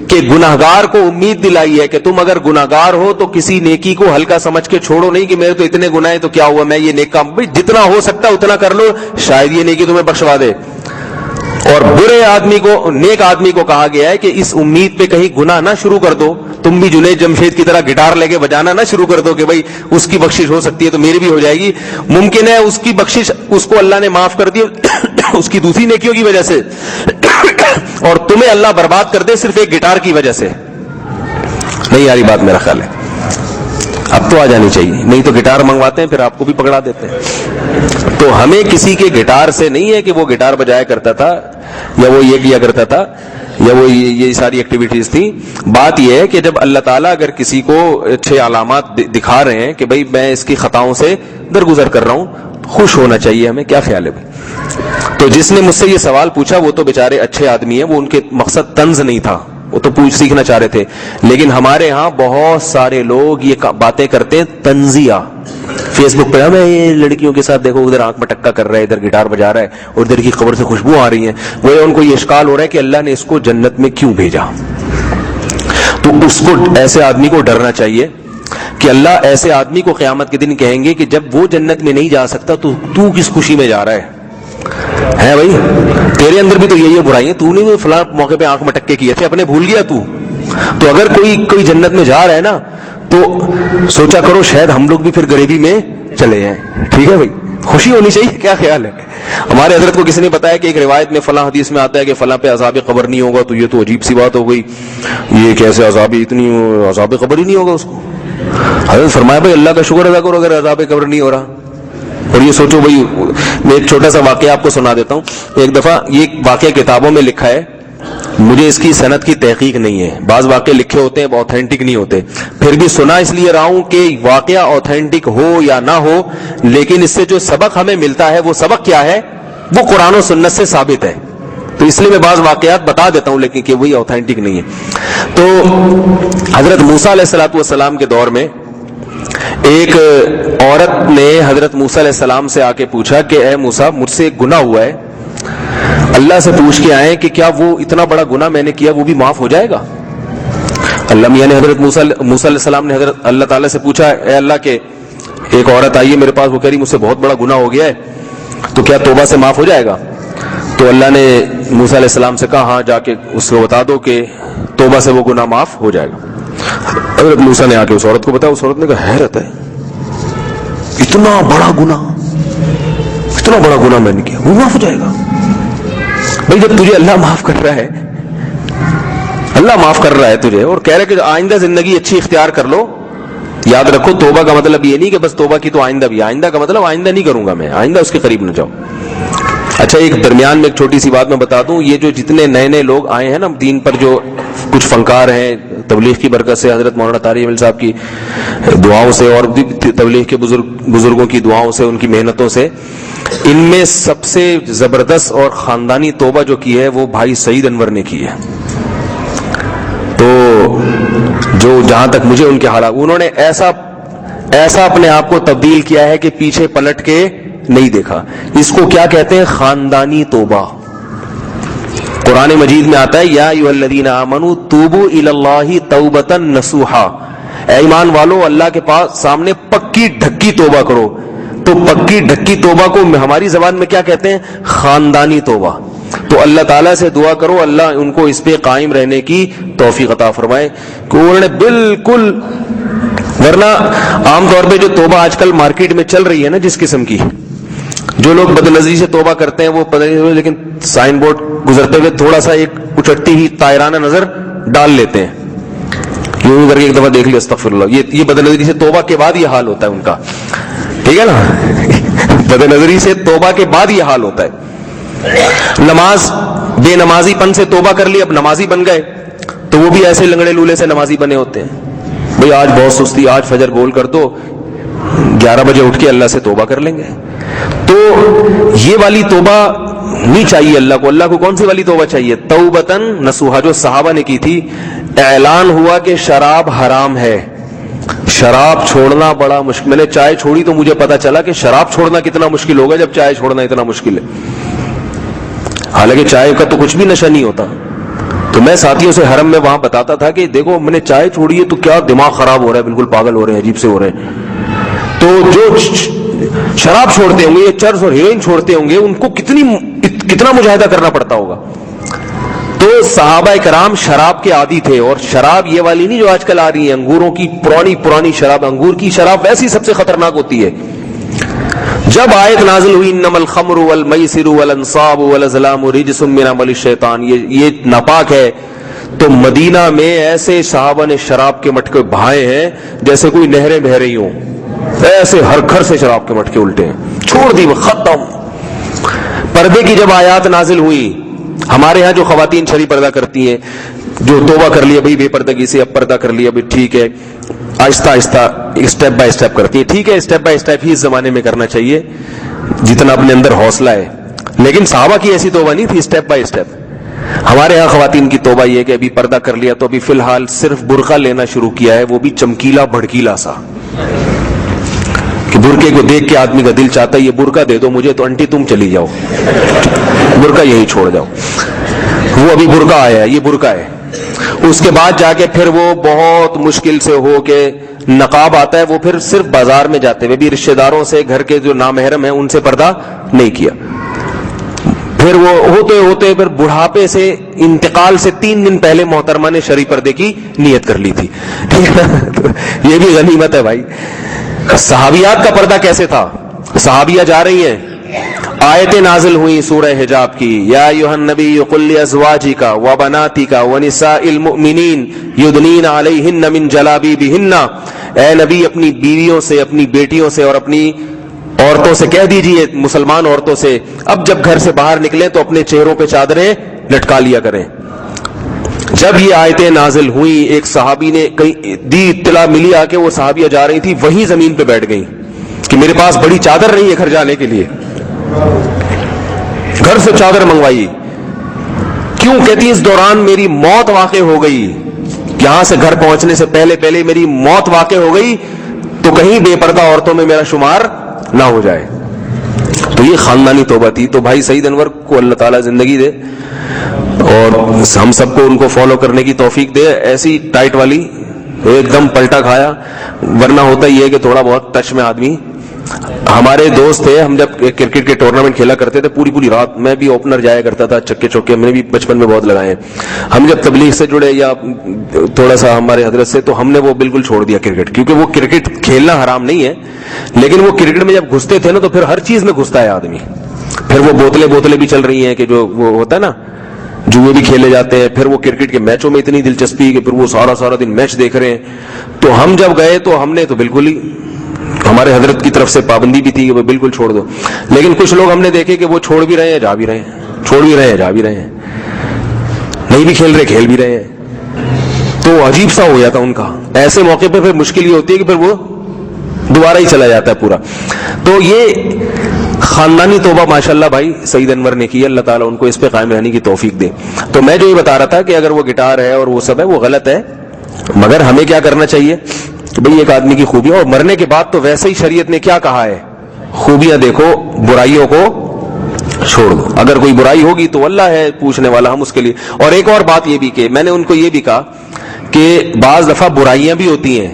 کہ گناہگار کو امید دلائی ہے کہ تم اگر گناہگار ہو تو کسی نیکی کو ہلکا سمجھ کے چھوڑو نہیں کہ میرے تو اتنے گناہ ہیں تو کیا ہوا, میں یہ نیک کام, جتنا ہو سکتا اتنا کر لو, شاید یہ نیکی تمہیں بخشوا دے. اور برے آدمی کو, نیک آدمی کو کہا گیا ہے کہ اس امید پہ کہیں گناہ نہ شروع کر دو. تم بھی جنید جمشید کی طرح گٹار لے کے بجانا نہ شروع کر دو کہ بھائی اس کی بخشش ہو سکتی ہے تو میری بھی ہو جائے گی. ممکن ہے اس کی بخشش اس کو اللہ نے معاف کر دی اس کی دوسری نیکیوں کی وجہ سے, اور تمہیں اللہ برباد کر دے صرف ایک گٹار کی وجہ سے. نہیں یاری بات میرا خیال ہے اب تو آ جانی چاہیے, نہیں تو گٹار منگواتے ہیں پھر آپ کو بھی پکڑا دیتے ہیں. تو ہمیں کسی کے گٹار سے نہیں ہے کہ وہ گٹار بجایا کرتا تھا یا وہ یہ کیا کرتا تھا یا وہ یہ ساری ایکٹیویٹیز تھیں. بات یہ ہے کہ جب اللہ تعالیٰ اگر کسی کو اچھے علامات دکھا رہے ہیں کہ بھائی میں اس کی خطاؤں سے درگزر کر رہا ہوں, خوش ہونا چاہیے ہمیں. کیا خیال ہے بھائی؟ تو جس نے مجھ سے یہ سوال پوچھا وہ تو بیچارے اچھے آدمی ہیں, وہ ان کے مقصد طنز نہیں تھا, وہ تو سیکھنا چاہ رہے تھے. لیکن ہمارے ہاں بہت سارے لوگ یہ باتیں کرتے ہیں طنزیہ, فیس بک پہ ہمیں یہ لڑکیوں کے ساتھ دیکھو ادھر آنکھ میں ٹکا کر رہا ہے, ادھر گٹار بجا رہا ہے, اور ادھر کی قبر سے خوشبو آ رہی ہے. وہ ان کو یہ اشکال ہو رہا ہے کہ اللہ نے اس کو جنت میں کیوں بھیجا. تو اس کو, ایسے آدمی کو ڈرنا چاہیے کہ اللہ ایسے آدمی کو قیامت کے دن کہیں گے کہ جب وہ جنت میں نہیں جا سکتا تو کس خوشی میں جا رہا ہے بھائی, تیرے اندر بھی تو یہی برائی ہے, تو نہیں فلاں موقع پہ آنکھ میں ٹکے کیے تھے, اپنے بھول گیا تو. تو اگر کوئی جنت میں جا رہا ہے نا تو سوچا کرو شاید ہم لوگ بھی پھر غریبی میں چلے جائیں. ٹھیک ہے بھائی, خوشی ہونی چاہیے. کیا خیال ہے؟ ہمارے حضرت کو کسی نے بتایا کہ ایک روایت میں فلاں حدیث میں آتا ہے کہ فلاں پہ عذاب قبر نہیں ہوگا, تو یہ تو عجیب سی بات ہو گئی, یہ کیسے اتنی عذاب قبر ہی نہیں ہوگا اس کو. حضرت فرمایا بھائی اللہ کا شکر ادا کرو اگر عذاب قبر نہیں ہو رہا. اور یہ سوچو بھائی, میں ایک چھوٹا سا واقعہ آپ کو سنا دیتا ہوں. ایک دفعہ یہ واقعہ کتابوں میں لکھا ہے, مجھے اس کی سند کی تحقیق نہیں ہے, بعض واقعے لکھے ہوتے ہیں اوتھینٹک نہیں ہوتے, پھر بھی سنا اس لیے رہا ہوں کہ واقعہ اوتھینٹک ہو یا نہ ہو, لیکن اس سے جو سبق ہمیں ملتا ہے وہ سبق کیا ہے, وہ قرآن و سنت سے ثابت ہے. تو اس لیے میں بعض واقعات بتا دیتا ہوں لیکن کہ وہی اوتھینٹک نہیں ہے. تو حضرت موسیٰ علیہ الصلوۃ والسلام کے دور میں ایک عورت نے حضرت موسیٰ علیہ السلام سے آ کے پوچھا کہ اے موسیٰ, مجھ سے ایک گناہ ہوا ہے, اللہ سے پوچھ کے آئے کہ کیا وہ اتنا بڑا گناہ میں نے کیا وہ بھی معاف ہو جائے گا. اللہ میاں نے حضرت موسیٰ علیہ السلام نے حضرت اللہ تعالیٰ سے پوچھا, اے اللہ کے ایک عورت آئی ہے میرے پاس, وہ کہہ رہی مجھ سے بہت بڑا گناہ ہو گیا ہے, تو کیا توبہ سے معاف ہو جائے گا؟ تو اللہ نے موسیٰ علیہ السلام سے کہا ہاں جا کے اس کو بتا دو کہ توبہ سے وہ گناہ معاف ہو جائے گا. حضرت موسیٰ نے آ کے اس عورت کو بتایا, اس عورت نے کہا حیرت ہے, اتنا بڑا گناہ میں نے کیا وہ معاف ہو جائے گا؟ بھائی جب تجھے اللہ معاف کر رہا ہے, اللہ معاف کر رہا ہے تجھے اور کہہ رہا ہے کہ آئندہ زندگی اچھی اختیار کر لو. یاد رکھو توبہ کا مطلب یہ نہیں کہ بس توبہ کی تو آئندہ بھی, آئندہ کا مطلب آئندہ نہیں کروں گا میں, آئندہ اس کے قریب نہ جاؤ. اچھا ایک درمیان میں ایک چھوٹی سی بات میں بتا دوں, یہ جو جتنے نئے نئے لوگ آئے ہیں نا دین پر, جو کچھ فنکار ہیں تبلیغ کی برکت سے, حضرت مولانا طارق احمد صاحب کی دعاؤں سے اور بھی تبلیغ کے بزرگوں کی دعاؤں سے, ان کی محنتوں سے, ان میں سب سے زبردست اور خاندانی توبہ جو کی ہے وہ بھائی سعید انور نے کی ہے. تو جو جہاں تک مجھے ان کے حالات, انہوں نے ایسا اپنے آپ کو تبدیل کیا ہے کہ پیچھے پلٹ کے نہیں دیکھا. اس کو کیا کہتے ہیں؟ خاندانی توبہ. قرآن مجید میں آتا ہے یا ایھا الذین آمنوا توبوا الی اللہ توبۃ نصوحا, اے ایمان والو اللہ کے پاس سامنے پکی ڈھکی توبہ کرو. تو پکی ڈھکی توبہ کو ہماری زبان میں کیا کہتے ہیں؟ خاندانی توبہ. تو اللہ تعالیٰ سے دعا کرو اللہ ان کو اس پہ قائم رہنے کی توفیق عطا فرمائے کہ انہوں نے بالکل, ورنہ عام طور پہ جو توبہ آج کل مارکیٹ میں چل رہی ہے نا جس قسم کی, جو لوگ بد نظری سے توبہ کرتے ہیں وہ پتہ نہیں, لیکن سائن بورڈ گزرتے ہوئے تھوڑا سا ایک اچٹتی ہی طائرانہ نظر ڈال لیتے ہیں, یوں کر کے ایک دفعہ دیکھ لیا استغفر اللہ. یہ بد نظری سے توبہ کے بعد یہ حال ہوتا ہے ان کا, ٹھیک ہے نا, بد نظری سے توبہ کے بعد یہ حال ہوتا ہے. نماز بے نمازی پن سے توبہ کر لی, اب نمازی بن گئے, تو وہ بھی ایسے لنگڑے لولے سے نمازی بنے ہوتے ہیں. بھئی آج بہت سستی, آج فجر گول کر دو, 11 بجے اٹھ کے اللہ سے توبہ کر لیں گے. تو یہ والی توبہ نہیں چاہیے اللہ کو. اللہ کو کون سی والی توبہ چاہیے؟ توبتن نصوحا, جو صحابہ نے کی تھی. اعلان ہوا کہ شراب حرام ہے, شراب چھوڑنا بڑا مشکل. میں نے چائے چھوڑی تو مجھے پتا چلا کہ شراب چھوڑنا کتنا مشکل ہوگا جب چائے چھوڑنا اتنا مشکل ہے. حالانکہ چائے کا تو کچھ بھی نشہ نہیں ہوتا. تو میں ساتھیوں سے حرم میں وہاں بتاتا تھا کہ دیکھو میں نے چائے چھوڑی ہے تو کیا دماغ خراب ہو رہا ہے, بالکل پاگل ہو رہے ہیں, عجیب سے ہو رہے ہیں. تو جو شراب چھوڑتے ہوں گے, یہ چرس اور ہیروئن چھوڑتے ہوں گے, ان کو کتنا مجاہدہ کرنا پڑتا ہوگا. تو صحابہ کرام شراب کے عادی تھے, اور شراب یہ والی نہیں جو آج کل آ رہی ہے, انگوروں کی پرانی شراب. انگور کی شراب ویسی سب سے خطرناک ہوتی ہے. جب آیت نازل ہوئی انما الخمر والمیسر والانصاب والازلام رجس من عمل الشیطان, یہ ناپاک ہے, تو مدینہ میں ایسے صحابہ نے شراب کے مٹکے بہائے ہیں جیسے کوئی نہریں بہ رہی ہوں. ایسے ہر گھر سے شراب کے مٹکے الٹے ہیں, چھوڑ دی, ختم. پردے کی جب آیات نازل ہوئی, ہمارے ہاں جو خواتین شرعی پردہ کرتی ہیں, جو توبہ کر لیا بھائی بے پردگی سے, اب پردہ کر لیا بھائی ٹھیک ہے, آہستہ آہستہ اسٹیپ بائی اسٹیپ کرتی ہیں. ٹھیک ہے, اسٹیپ بائی اسٹیپ ہی اس زمانے میں کرنا چاہیے جتنا اپنے اندر حوصلہ ہے, لیکن صحابہ کی ایسی توبہ نہیں تھی اسٹیپ بائی اسٹیپ. ہمارے ہاں خواتین کی توبہ یہ کہ ابھی پردہ کر لیا تو ابھی فی الحال صرف برقع لینا شروع کیا ہے, وہ بھی چمکیلا بھڑکیلا سا, کہ برقعے کو دیکھ کے آدمی کا دل چاہتا ہے یہ برقع دے دو مجھے, تو انٹی تم چلی جاؤ, برقع یہی چھوڑ جاؤ. وہ ابھی برقع آیا ہے, یہ برقع ہے. اس کے بعد جا کے پھر وہ بہت مشکل سے ہو کے نقاب آتا ہے, وہ پھر صرف بازار میں جاتے ہوئے بھی رشتہ داروں سے, گھر کے جو نامحرم ہیں ان سے پردہ نہیں کیا. پھر وہ ہوتے پھر بڑھاپے سے انتقال سے 3 دن پہلے محترمہ نے شرعی پردے کی نیت کر لی تھی. یہ بھی غنیمت ہے بھائی. صحابیات کا پردہ کیسے تھا؟ صحابیہ جا رہی ہیں, آیتیں نازل ہوئی سورہ حجاب کی، یا ایھا النبی قل لازواجک وبناتک ونساء المؤمنین یدنین علیہن من جلابیبہن، اے نبی اپنی بیویوں سے، اپنی بیٹیوں سے اور اپنی عورتوں سے کہہ دیجئے، مسلمان عورتوں سے، اب جب گھر سے باہر نکلیں تو اپنے چہروں پہ چادریں لٹکا لیا کریں۔ جب یہ آیتیں نازل ہوئیں، ایک صحابی نے کہیں دی اطلاع ملی آ کے، وہ صحابیہ جا رہی تھی، وہیں زمین پہ بیٹھ گئیں کہ میرے پاس بڑی چادر نہیں ہے گھر جانے کے لیے، گھر سے چادر منگوائی۔ کیوں؟ کہتی اس دوران میری موت واقع ہو گئی، یہاں سے گھر پہنچنے سے پہلے میری موت واقع ہو گئی، تو کہیں بے پردہ عورتوں میں میرا شمار نہ ہو جائے۔ تو یہ خاندانی توبہ تھی۔ تو بھائی سعید انور کو اللہ تعالیٰ زندگی دے اور ہم سب کو ان کو فالو کرنے کی توفیق دے، ایسی ٹائٹ والی ایک دم پلٹا کھایا، ورنہ ہوتا یہ ہے کہ تھوڑا بہت ٹچ میں آدمی۔ ہمارے دوست تھے، ہم جب کرکٹ کے ٹورنامنٹ کھیلا کرتے تھے پوری رات، میں بھی اوپنر جایا کرتا تھا، چکے چوکے میں نے بھی بچپن میں بہت لگائے ہیں۔ ہم جب تبلیغ سے جڑے یا تھوڑا سا ہمارے حضرت سے، تو ہم نے وہ بالکل چھوڑ دیا کرکٹ، کیونکہ وہ کرکٹ کھیلنا حرام نہیں ہے، لیکن وہ کرکٹ میں جب گھستے تھے نا تو پھر ہر چیز میں گھستا ہے آدمی۔ پھر وہ بوتلیں بھی چل رہی ہیں کہ جو وہ ہوتا ہے نا، جوئے بھی کھیلے جاتے ہیں، پھر وہ کرکٹ کے میچوں میں اتنی دلچسپی کہ پھر وہ سارا دن میچ دیکھ رہے ہیں۔ تو ہم جب گئے تو ہم نے تو بالکل ہی، ہمارے حضرت کی طرف سے پابندی بھی تھی کہ وہ بالکل چھوڑ دو، لیکن کچھ لوگ ہم نے دیکھے کہ وہ چھوڑ بھی رہے ہیں، جا بھی رہے ہیں، چھوڑ بھی رہے ہیں، جا بھی رہے ہیں، نہیں بھی کھیل رہے، کھیل بھی رہے ہیں۔ تو عجیب سا ہو جاتا ان کا۔ ایسے موقع پہ پھر مشکل یہ ہوتی ہے کہ پھر وہ دوبارہ ہی چلا جاتا ہے پورا۔ تو یہ خاندانی توبہ ماشاءاللہ بھائی سعید انور نے کی، اللہ تعالیٰ ان کو اس پہ قائم رہنے کی توفیق دے۔ تو میں جو یہ بتا رہا تھا کہ اگر وہ گٹار ہے اور وہ سب ہے وہ غلط ہے، مگر ہمیں کیا کرنا چاہیے کہ بھئی ایک آدمی کی خوبیاں، اور مرنے کے بعد تو ویسے ہی شریعت نے کیا کہا ہے، خوبیاں دیکھو، برائیوں کو چھوڑ دو۔ اگر کوئی برائی ہوگی تو اللہ ہے پوچھنے والا، ہم اس کے لیے۔ اور ایک اور بات یہ بھی کہ میں نے ان کو یہ بھی کہا کہ بعض دفعہ برائیاں بھی ہوتی ہیں،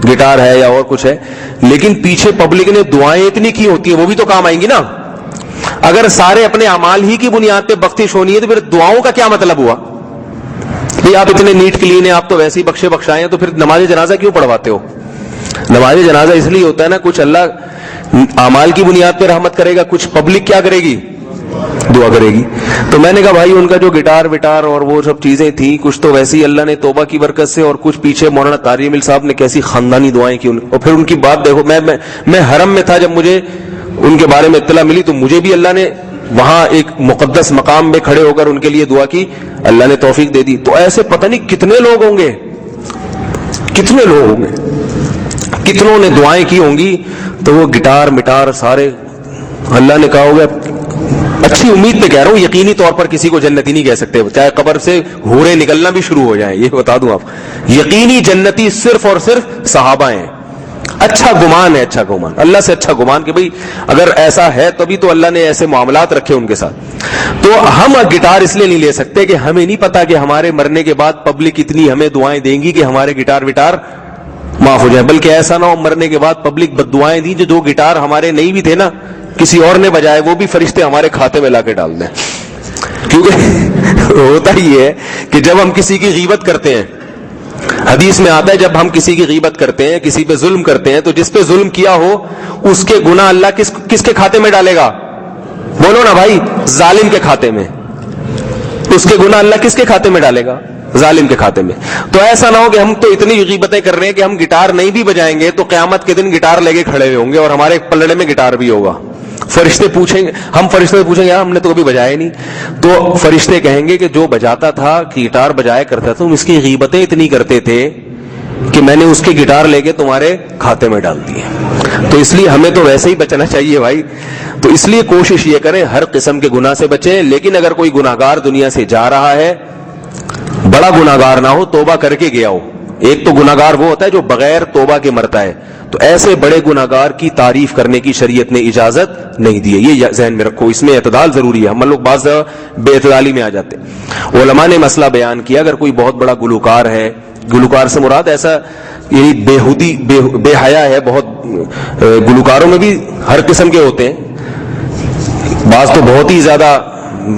گٹار ہے یا اور کچھ ہے، لیکن پیچھے پبلک نے دعائیں اتنی کی ہوتی ہیں، وہ بھی تو کام آئیں گی نا۔ اگر سارے اپنے اعمال ہی کی بنیاد پہ بخشش ہونی ہے تو پھر دعاؤں کا کیا مطلب ہوا؟ بھئی آپ اتنے نیٹ کلین ہیں، آپ تو ویسے ہی بخشائے ہیں، تو پھر نماز جنازہ کیوں پڑھواتے ہو؟ نماز جنازہ اس لیے ہوتا ہے نا، کچھ اللہ اعمال کی بنیاد پہ رحمت کرے گا، کچھ پبلک کیا کرے گی، دعا کرے گی۔ تو میں نے کہا بھائی ان کا جو گٹار وٹار اور وہ سب چیزیں تھیں، کچھ تو ویسے ہی اللہ نے توبہ کی برکت سے، اور کچھ پیچھے مولانا طارق مل صاحب نے کیسی خاندانی دعائیں کی، اور پھر ان کی بات دیکھو۔ میں حرم میں تھا، جب مجھے ان کے بارے میں اطلاع ملی تو مجھے بھی اللہ نے وہاں ایک مقدس مقام میں کھڑے ہو کر ان کے لیے دعا کی، اللہ نے توفیق دے دی۔ تو ایسے پتہ نہیں کتنے لوگ ہوں گے، کتنوں نے دعائیں کی ہوں گی، تو وہ گٹار مٹار سارے اللہ نے کہا ہوگا۔ اچھی امید پہ کہہ رہا ہوں، یقینی طور پر کسی کو جنتی نہیں کہہ سکتے، چاہے قبر سے حوریں نکلنا بھی شروع ہو جائیں، یہ بتا دوں آپ، یقینی جنتی صرف اور صرف صحابہ ہیں۔ اچھا گمان ہے، اچھا گمان، اللہ سے اچھا گمان کہ بھئی اگر ایسا ہے تبھی تو اللہ نے ایسے معاملات رکھے ان کے ساتھ۔ تو ہم گٹار اس لیے نہیں لے سکتے کہ ہمیں نہیں پتا کہ ہمارے مرنے کے بعد پبلک اتنی ہمیں دعائیں دیں گی کہ ہمارے گٹار وٹار معاف ہو جائیں، بلکہ ایسا نہ ہو مرنے کے بعد پبلک بد دعائیں دی، جو گٹار ہمارے نہیں بھی تھے نا، کسی اور نے بجائے، وہ بھی فرشتے ہمارے کھاتے میں لا کے ڈال دیں۔ کیونکہ ہوتا ہی ہے کہ جب ہم کسی کی غیبت کرتے ہیں، حدیث میں آتا ہے جب ہم کسی کی غیبت کرتے ہیں، کسی پہ ظلم کرتے ہیں، تو جس پہ ظلم کیا ہو اس کے گناہ اللہ کس کے کھاتے میں ڈالے گا؟ بولو نا بھائی، ظالم کے کھاتے میں۔ اس کے گناہ اللہ کس کے کھاتے میں ڈالے گا؟ ظالم کے کھاتے میں۔ تو ایسا نہ ہو کہ ہم تو اتنی غیبتیں کر رہے ہیں کہ ہم گٹار نہیں بھی بجائیں گے تو قیامت کے دن گٹار لے کے کھڑے ہوئے ہوں گے اور ہمارے پلڑے میں گٹار بھی ہوگا۔ فرشتے پوچھیں گے، ہم فرشتے پوچھیں گے یار ہم نے تو کبھی بجایا نہیں، تو فرشتے کہیں گے کہ جو بجاتا تھا، گٹار بجایا کرتا تھا، اس کی غیبتیں اتنی کرتے تھے کہ میں نے اس کے گٹار لے کے تمہارے کھاتے میں ڈال دیے۔ تو اس لیے ہمیں تو ویسے ہی بچنا چاہیے بھائی۔ تو اس لیے کوشش یہ کریں ہر قسم کے گناہ سے بچیں، لیکن اگر کوئی گناہگار دنیا سے جا رہا ہے، بڑا گناہگار نہ ہو، توبہ کر کے گیا ہو۔ ایک تو گناہگار وہ ہوتا ہے جو بغیر توبہ کے مرتا ہے، تو ایسے بڑے گناہگار کی تعریف کرنے کی شریعت نے اجازت نہیں دی ہے، یہ ذہن میں رکھو۔ اس میں اعتدال ضروری ہے، ہم لوگ بعض بے اعتدالی میں آ جاتے ہیں۔ علماء نے مسئلہ بیان کیا، اگر کوئی بہت بڑا گلوکار ہے، گلوکار سے مراد ایسا یعنی بےہودی بے حیا ہے، بہت گلوکاروں میں بھی ہر قسم کے ہوتے ہیں، بعض تو بہت ہی زیادہ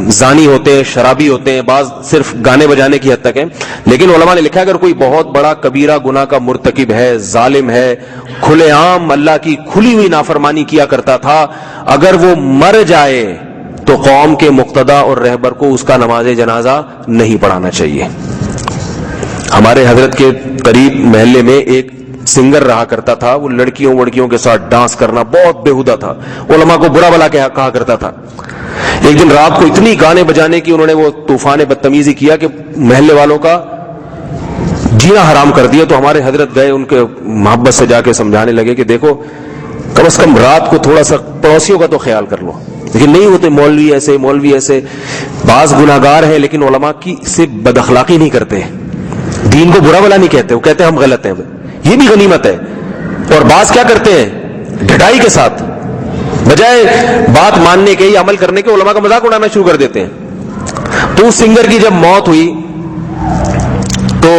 زانی ہوتے ہیں، شرابی ہوتے ہیں، بعض صرف گانے بجانے کی حد تک ہیں. لیکن علماء نے لکھا ہے اگر کوئی بہت بڑا کبیرہ گناہ کا مرتکب ہے، ظالم ہے، کھلے عام اللہ کی کھلی ہوئی نافرمانی کیا کرتا تھا، اگر وہ مر جائے تو قوم کے مقتدی اور رہبر کو اس کا نماز جنازہ نہیں پڑھانا چاہیے. ہمارے حضرت کے قریب محلے میں ایک سنگر رہا کرتا تھا، وہ لڑکیوں کے ساتھ ڈانس کرنا بہت بےہودہ تھا، علماء کو برا بلا کہا کرتا تھا. ایک دن رات کو اتنی گانے بجانے کی انہوں نے وہ طوفان بدتمیزی کیا کہ محلے والوں کا جینا حرام کر دیا. تو ہمارے حضرت گئے، ان کے محبت سے جا کے سمجھانے لگے کہ دیکھو کم از کم رات کو تھوڑا سا پڑوسیوں کا تو خیال کر لو. لیکن نہیں ہوتے، مولوی ایسے بعض گناہگار ہیں لیکن علماء کی سے بد اخلاقی نہیں کرتے، دین کو برا بلا نہیں کہتے، وہ کہتے ہیں ہم غلط ہیں. یہ بھی غنیمت ہے. اور بعض کیا کرتے ہیں ڈھٹائی کے ساتھ، بجائے بات ماننے کے یا عمل کرنے کے علماء کا مذاق اڑانا شروع کر دیتے ہیں. تو اس سنگر کی جب موت ہوئی تو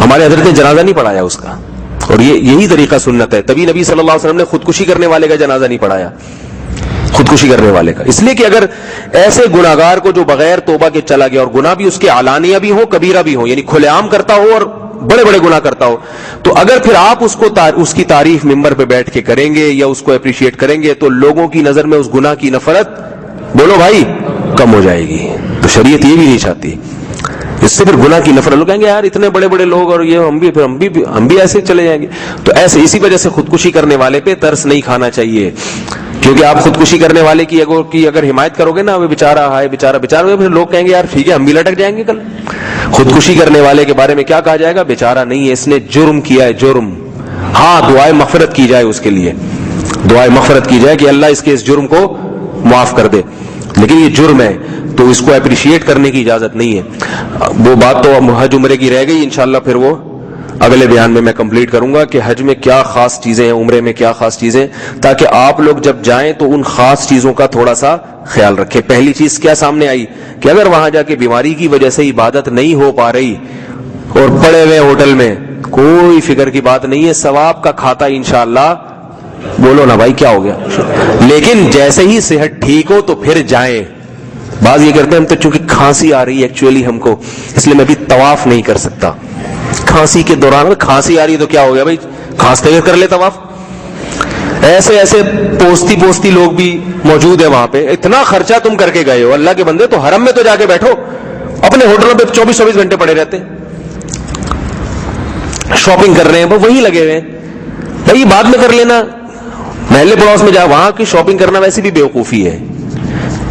ہمارے حضرت نے جنازہ نہیں پڑھایا اس کا، اور یہی طریقہ سنت ہے. تبھی نبی صلی اللہ علیہ وسلم نے خودکشی کرنے والے کا جنازہ نہیں پڑھایا، خودکشی کرنے والے کا. اس لیے کہ اگر ایسے گناہگار کو جو بغیر توبہ کے چلا گیا اور گناہ بھی اس کے علانیہ بھی ہو کبیرہ بھی ہو، یعنی کھلے عام کرتا ہو اور بڑے بڑے گناہ کرتا ہو، تو اگر پھر آپ اس کی تعریف ممبر پہ بیٹھ کے کریں گے یا اس کو اپریشیٹ کریں گے تو لوگوں کی نظر میں اس گناہ کی نفرت، بولو بھائی، کم ہو جائے گی. تو شریعت یہ بھی نہیں چاہتی. اس سے پھر گناہ کی نفرت، لوگ کہیں گے یار اتنے بڑے بڑے لوگ اور یہ ہم بھی ایسے چلے جائیں گے. تو ایسے اسی وجہ سے خودکشی کرنے والے پہ ترس نہیں کھانا چاہیے، کیونکہ آپ خودکشی کرنے والے کی اگر حمایت کرو گے نا، وہ بیچارہ پھر لوگ کہیں گے یار ٹھیک ہے ہم بھی لٹک جائیں گے کل. خودکشی کرنے والے کے بارے میں کیا کہا جائے گا؟ بیچارہ نہیں ہے، اس نے جرم کیا ہے، جرم. ہاں دعائے مغفرت کی جائے، اس کے لیے دعائے مغفرت کی جائے کہ اللہ اس کے اس جرم کو معاف کر دے، لیکن یہ جرم ہے تو اس کو اپریشیٹ کرنے کی اجازت نہیں ہے. وہ بات تو حج عمرے کی رہ گئی، انشاءاللہ پھر وہ اگلے بیان میں کمپلیٹ کروں گا کہ حج میں کیا خاص چیزیں ہیں، عمرے میں کیا خاص چیزیں، تاکہ آپ لوگ جب جائیں تو ان خاص چیزوں کا تھوڑا سا خیال رکھیں. پہلی چیز کیا سامنے آئی کہ اگر وہاں جا کے بیماری کی وجہ سے عبادت نہیں ہو پا رہی اور پڑے ہوئے ہوٹل میں، کوئی فکر کی بات نہیں ہے، ثواب کا کھاتا انشاءاللہ. بولو نا بھائی کیا ہو گیا. لیکن جیسے ہی صحت ٹھیک ہو تو پھر جائیں. بعض یہ کرتے ہیں ہم تو چونکہ کھانسی آ رہی ہے ایکچولی ہم کو، اس لیے میں بھی طواف نہیں کر سکتا. کھانسی کے دوران کھانسی آ رہی ہے تو کیا ہو گیا بھائی، کھانستے ہوئے کر لے طواف. ایسے پوستی لوگ بھی موجود ہیں وہاں پہ. اتنا خرچہ تم کر کے گئے ہو اللہ کے بندے، تو حرم میں تو جا کے بیٹھو، اپنے ہوٹلوں پہ 24 گھنٹے پڑے رہتے، شاپنگ کر رہے ہیں، وہ وہیں لگے ہوئے ہیں. بھائی بعد میں کر لینا، محلے پڑوس میں جا، وہاں کی شاپنگ کرنا ویسے بھی بیوقوفی ہے.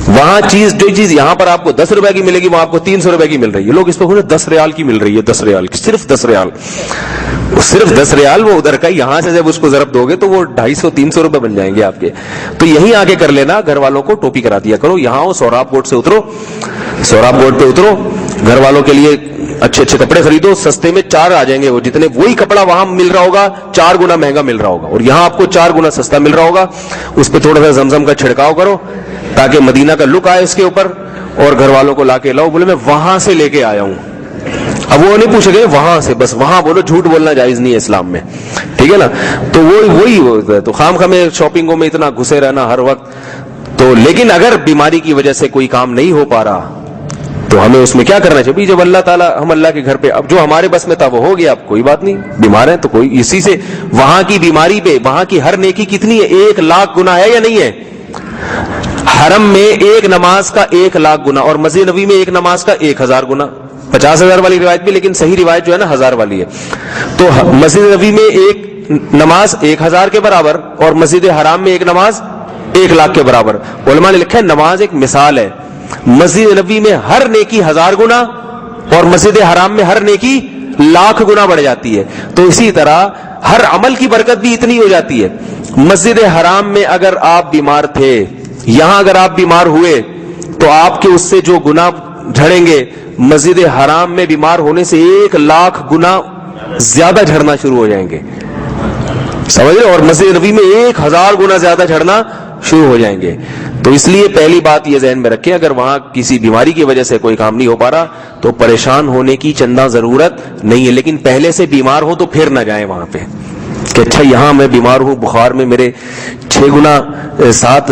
وہاں جو چیز یہاں پر آپ کو 10 روپے کی ملے گی وہاں آپ کو 300 روپے کی مل رہی ہے. لوگ اس پہ 10 ریال کی مل رہی ہے، 10 ریال کی، صرف 10 ریال، صرف 10 ریال. وہ ادھر کا، یہاں سے جب اس کو ضرب دو گے تو وہ 250-300 روپے بن جائیں گے آپ کے. تو یہیں آگے کر لینا، گھر والوں کو ٹوپی کرا دیا کرو. یہاں سوراب گوٹ سے اترو، سوراب گوٹ پہ اترو، گھر والوں کے لیے اچھے کپڑے خریدو، سستے میں 4 آ جائیں گے. وہ جتنے وہی کپڑا وہاں مل رہا ہوگا 4 گنا مہنگا مل رہا ہوگا، اور یہاں آپ کو 4 گنا سستا مل رہا ہوگا. اس پہ تھوڑا سا زمزم کا چھڑکاؤ کرو تاکہ مدینہ کا لک آئے اس کے اوپر، اور گھر والوں کو لا کے لاؤ. بولے میں وہاں سے لے کے آیا ہوں. اب وہ نہیں پوچھے گے وہاں سے، بس وہاں بولو، جھوٹ بولنا جائز نہیں ہے اسلام میں، ٹھیک ہے نا. تو وہی تو خام خامے شاپنگوں میں اتنا گھسے رہنا ہر وقت. تو لیکن اگر بیماری کی وجہ سے کوئی کام نہیں ہو پا رہا تو ہمیں اس میں کیا کرنا چاہیے؟ جب اللہ تعالیٰ، ہم اللہ کے گھر پہ، اب جو ہمارے بس میں تھا وہ ہو گیا، اب کوئی بات نہیں، بیمار ہیں تو کوئی، اسی سے وہاں کی بیماری پہ وہاں کی ہر نیکی کتنی ہے؟ 1 لاکھ گنا ہے یا نہیں ہے؟ حرم میں 1 نماز کا 1 لاکھ گنا، اور مسجد نبوی میں 1 نماز کا 1000 گنا. 50,000 والی روایت بھی، لیکن صحیح روایت جو ہے نا 1000 والی ہے. تو مسجد نبوی میں 1 نماز 1000 کے برابر، اور مسجد حرام میں 1 نماز 1 لاکھ کے برابر. علماء نے لکھا ہے نماز ایک مثال ہے. مسجد نبوی میں ہر نیکی 1000 گنا، اور مسجد حرام میں ہر نیکی 1,00,000 گنا بڑھ جاتی ہے. تو اسی طرح ہر عمل کی برکت بھی اتنی ہو جاتی ہے. مسجد حرام میں اگر آپ بیمار تھے، یہاں اگر آپ بیمار ہوئے تو آپ کے اس سے جو گناہ جھڑیں گے، مسجد حرام میں بیمار ہونے سے 1,00,000 گنا زیادہ جھڑنا شروع ہو جائیں گے، سمجھ رہے؟ اور مسجد نبوی میں 1000 گنا زیادہ جھڑنا شروع ہو جائیں گے. تو اس لیے پہلی بات یہ ذہن میں رکھیں، اگر وہاں کسی بیماری کی وجہ سے کوئی کام نہیں ہو پا رہا تو پریشان ہونے کی چندہ ضرورت نہیں ہے. لیکن پہلے سے بیمار ہو تو پھر نہ جائیں وہاں پہ، کہ اچھا یہاں میں بیمار ہوں، بخار میں میرے 6 گنا 7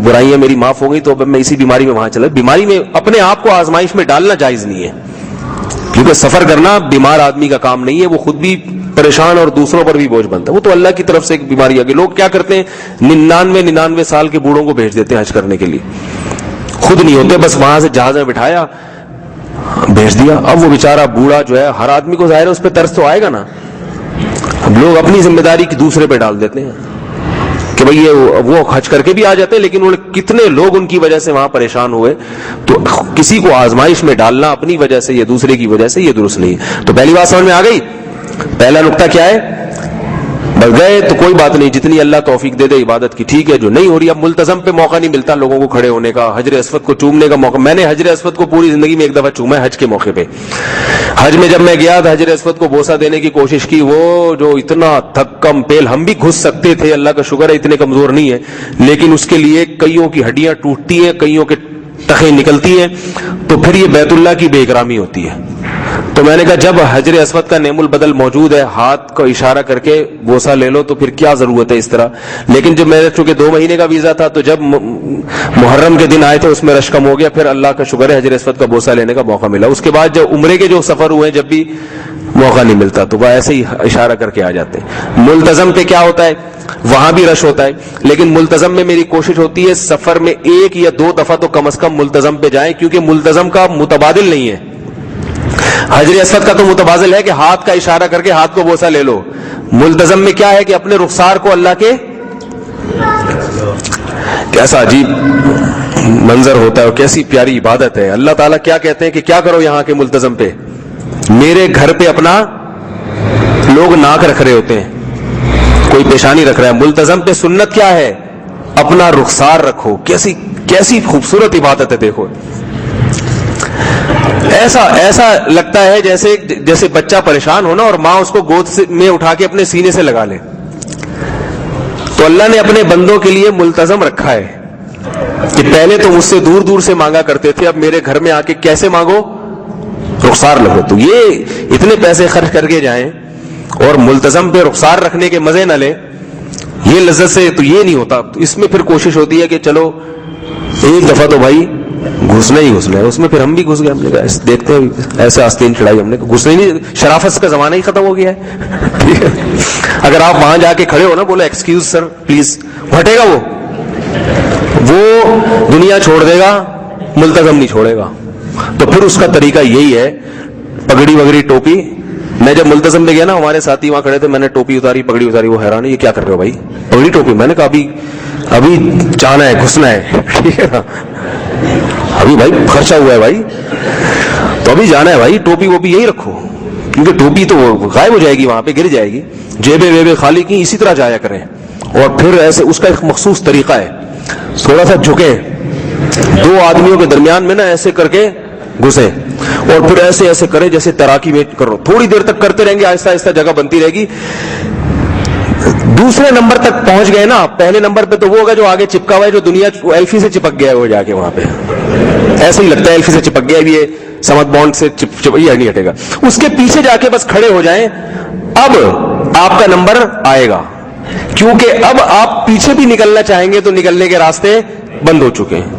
برائیاں میری معاف ہو گئی، تو اب میں اسی بیماری میں وہاں چلا. بیماری میں اپنے آپ کو آزمائش میں ڈالنا جائز نہیں ہے، کیونکہ سفر کرنا بیمار آدمی کا کام نہیں ہے، وہ خود بھی پریشان اور دوسروں پر بھی بوجھ بنتا ہے. وہ تو اللہ کی طرف سے ایک بیماری آگے. لوگ کیا کرتے ہیں، 99 سال کے بوڑھوں کو بھیج دیتے ہیں حج کرنے کے لیے، خود نہیں ہوتے، بس وہاں سے جہاز میں بٹھایا بھیج دیا. اب وہ بیچارہ بوڑھا جو ہے، ہر آدمی کو ظاہر ہے اس پہ ترس تو آئے گا نا. اب لوگ اپنی ذمہ داری کی دوسرے پہ ڈال دیتے ہیں کہ بھئی یہ وہ حج کر کے بھی آ جاتے ہیں، لیکن کتنے لوگ ان کی وجہ سے وہاں پریشان ہوئے. تو کسی کو آزمائش میں ڈالنا اپنی وجہ سے یا دوسرے کی وجہ سے یہ درست نہیں ہے. تو پہلی بات سمجھ میں آ گئی. پہلا نقطہ کیا ہے، بس گئے تو کوئی بات نہیں، جتنی اللہ توفیق دے دے عبادت کی ٹھیک ہے، جو نہیں ہو رہی. اب ملتزم پہ موقع نہیں ملتا لوگوں کو کھڑے ہونے کا، حجر اسود کو چومنے کا موقع. میں نے حجر اسود کو پوری زندگی میں ایک دفعہ چوما ہے حج کے موقع پہ. حج میں جب میں گیا تھا حجر اسود کو بوسہ دینے کی کوشش کی، وہ جو اتنا دھکم پیل، ہم بھی گھس سکتے تھے، اللہ کا شکر ہے اتنے کمزور نہیں ہے، لیکن اس کے لیے کئیوں کی ہڈیاں ٹوٹتی ہیں، کئیوں کے ٹخیں نکلتی ہیں، تو پھر یہ بیت اللہ کی بے اکرامی ہوتی ہے. تو میں نے کہا جب حجر اسود کا نعم البدل موجود ہے، ہاتھ کو اشارہ کر کے بوسہ لے لو، تو پھر کیا ضرورت ہے اس طرح. لیکن جب میرے چونکہ 2 مہینے کا ویزا تھا، تو جب محرم کے دن آئے تھے اس میں رش کم ہو گیا، پھر اللہ کا شکر ہے حجر اسود کا بوسہ لینے کا موقع ملا. اس کے بعد جب عمرے کے جو سفر ہوئے جب بھی موقع نہیں ملتا، تو وہ ایسے ہی اشارہ کر کے آ جاتے ہیں. ملتزم پہ کیا ہوتا ہے، وہاں بھی رش ہوتا ہے، لیکن ملتزم میں میری کوشش ہوتی ہے سفر میں 1 یا 2 دفعہ تو کم از کم ملتزم پہ جائیں، کیونکہ ملتزم کا متبادل نہیں ہے. حجر اسود کا تو متبادل ہے کہ ہاتھ کا اشارہ کر کے ہاتھ کو بوسہ لے لو. ملتزم میں کیا ہے کہ اپنے رخسار کو اللہ کے، کیسا عجیب منظر ہوتا ہے اور کیسی پیاری عبادت ہے. اللہ تعالیٰ کیا کہتے ہیں کہ کیا کرو یہاں کے ملتزم پہ، میرے گھر پہ اپنا لوگ ناک رکھ رہے ہوتے ہیں، کوئی پیشانی رکھ رہا ہے. ملتزم پہ سنت کیا ہے، اپنا رخسار رکھو. کیسی خوبصورت عبادت ہے. دیکھو ایسا لگتا ہے جیسے بچہ پریشان ہونا اور ماں اس کو گود میں اٹھا کے اپنے سینے سے لگا لے. تو اللہ نے اپنے بندوں کے لیے ملتزم رکھا ہے کہ پہلے تو مجھ سے دور دور سے مانگا کرتے تھے، اب میرے گھر میں آ کے کیسے مانگو، رخسار لگو. تو یہ اتنے پیسے خرچ کر کے جائیں اور ملتزم پہ رخسار رکھنے کے مزے نہ لیں، یہ لذت سے تو یہ نہیں ہوتا. تو اس میں پھر کوشش ہوتی ہے کہ چلو ایک دفعہ تو بھائی گھسنا ہی گھسنا ہے. اس میں پھر ہم بھی گھس گئے. ہم نے کہا دیکھتے ہیں، ایسے آستین چڑھائی ہم نے، گھسنے نہیں، شرافت کا زمانہ ہی ختم ہو گیا ہے. اگر آپ وہاں جا کے کھڑے ہو نا، بولو ایکسکیوز سر پلیز، ہٹے گا وہ دنیا چھوڑ دے گا، ملتزم نہیں چھوڑے گا. تو پھر اس کا طریقہ یہی ہے، پگڑی وگڑی ٹوپی. میں جب ملتزم میں گیا نا، ہمارے ساتھی وہاں کھڑے تھے، میں نے ٹوپی اتاری، پگڑی اتاری. وہ حیران ہے، یہ کیا کر رہے ہو بھائی، پگڑی ٹوپی؟ میں نے کہا ابھی جانا ہے، گھسنا ہے. ٹھیک ہے نا، ابھی بھائی خرچہ ہوا ہے بھائی، تو ابھی جانا ہے بھائی. ٹوپی وہ بھی یہی رکھو، کیونکہ ٹوپی تو غائب ہو جائے گی، وہاں پہ گر جائے گی. جیبیں ویبیں خالی کی، اسی طرح جایا کریں. اور پھر ایسے اس کا ایک مخصوص طریقہ ہے، تھوڑا سا جھکے، 2 آدمیوں کے درمیان میں نا ایسے کر کے گھسے، اور پھر ایسے کریں جیسے تیراکی میں کرو. تھوڑی دیر تک کرتے رہیں گے، آہستہ آہستہ جگہ بنتی رہے گی. دوسرے نمبر تک پہنچ گئے نا، پہلے نمبر پہ تو وہ ہوگا جو آگے چپکا ہوا ہے، جو دنیا ایلفی سے چپک گیا ہے، وہ جا کے وہاں پہ ایسے ہی لگتا ہے ایلفی سے چپک گیا ہے، یہ سمت بانڈ سے یہ نہیں ہٹے گا. اس کے پیچھے جا کے بس کھڑے ہو جائیں، اب آپ کا نمبر آئے گا. کیونکہ اب آپ پیچھے بھی نکلنا چاہیں گے تو نکلنے کے راستے بند ہو چکے ہیں.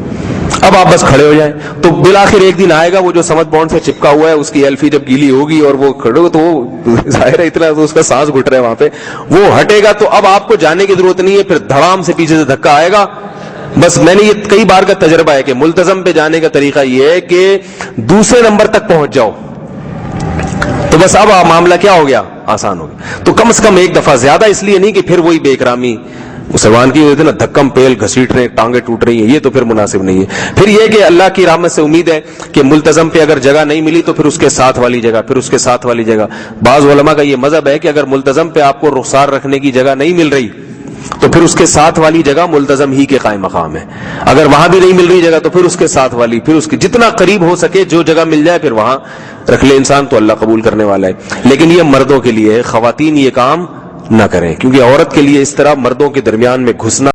اب آپ بس کھڑے ہو جائیں. تو بالآخر ایک دن آئے گا، وہ جو سمت بانڈ سے چپکا ہوا ہے اس کی ایلفی جب گیلی ہوگی اور وہ کھڑے ہو، تو وہ ظاہر ہے اتنا تو اس کا سانس گھٹ رہا ہے وہاں پہ، وہ ہٹے گا. تو اب آپ کو جانے کی ضرورت نہیں ہے، پھر دھڑام سے پیچھے سے دھکا آئے گا. بس میں نے یہ کئی بار کا تجربہ ہے کہ ملتزم پہ جانے کا طریقہ یہ ہے کہ دوسرے نمبر تک پہنچ جاؤ، تو بس اب معاملہ کیا ہو گیا، آسان ہو گیا. تو کم از کم ایک دفعہ، زیادہ اس لیے نہیں کہ پھر وہی بے اکرامی مسلمان کی ہوتی ہے نا، دھکم پیل گھسیٹ رہے، ٹانگیں ٹوٹ رہی ہیں، یہ تو پھر مناسب نہیں ہے. پھر یہ کہ اللہ کی رحمت سے امید ہے کہ ملتزم پہ اگر جگہ نہیں ملی تو پھر اس کے ساتھ والی جگہ، پھر اس کے ساتھ والی جگہ. بعض علماء کا یہ مذہب ہے کہ اگر ملتزم پہ آپ کو رخسار رکھنے کی جگہ نہیں مل رہی تو پھر اس کے ساتھ والی جگہ ملتزم ہی کے قائم مقام ہے. اگر وہاں بھی نہیں مل رہی جگہ تو پھر اس کے ساتھ والی، پھر اس کے جتنا قریب ہو سکے جو جگہ مل جائے پھر وہاں رکھ لے انسان، تو اللہ قبول کرنے والا ہے. لیکن یہ مردوں کے لیے ہے، خواتین یہ کام نہ کریں، کیونکہ عورت کے لیے اس طرح مردوں کے درمیان میں گھسنا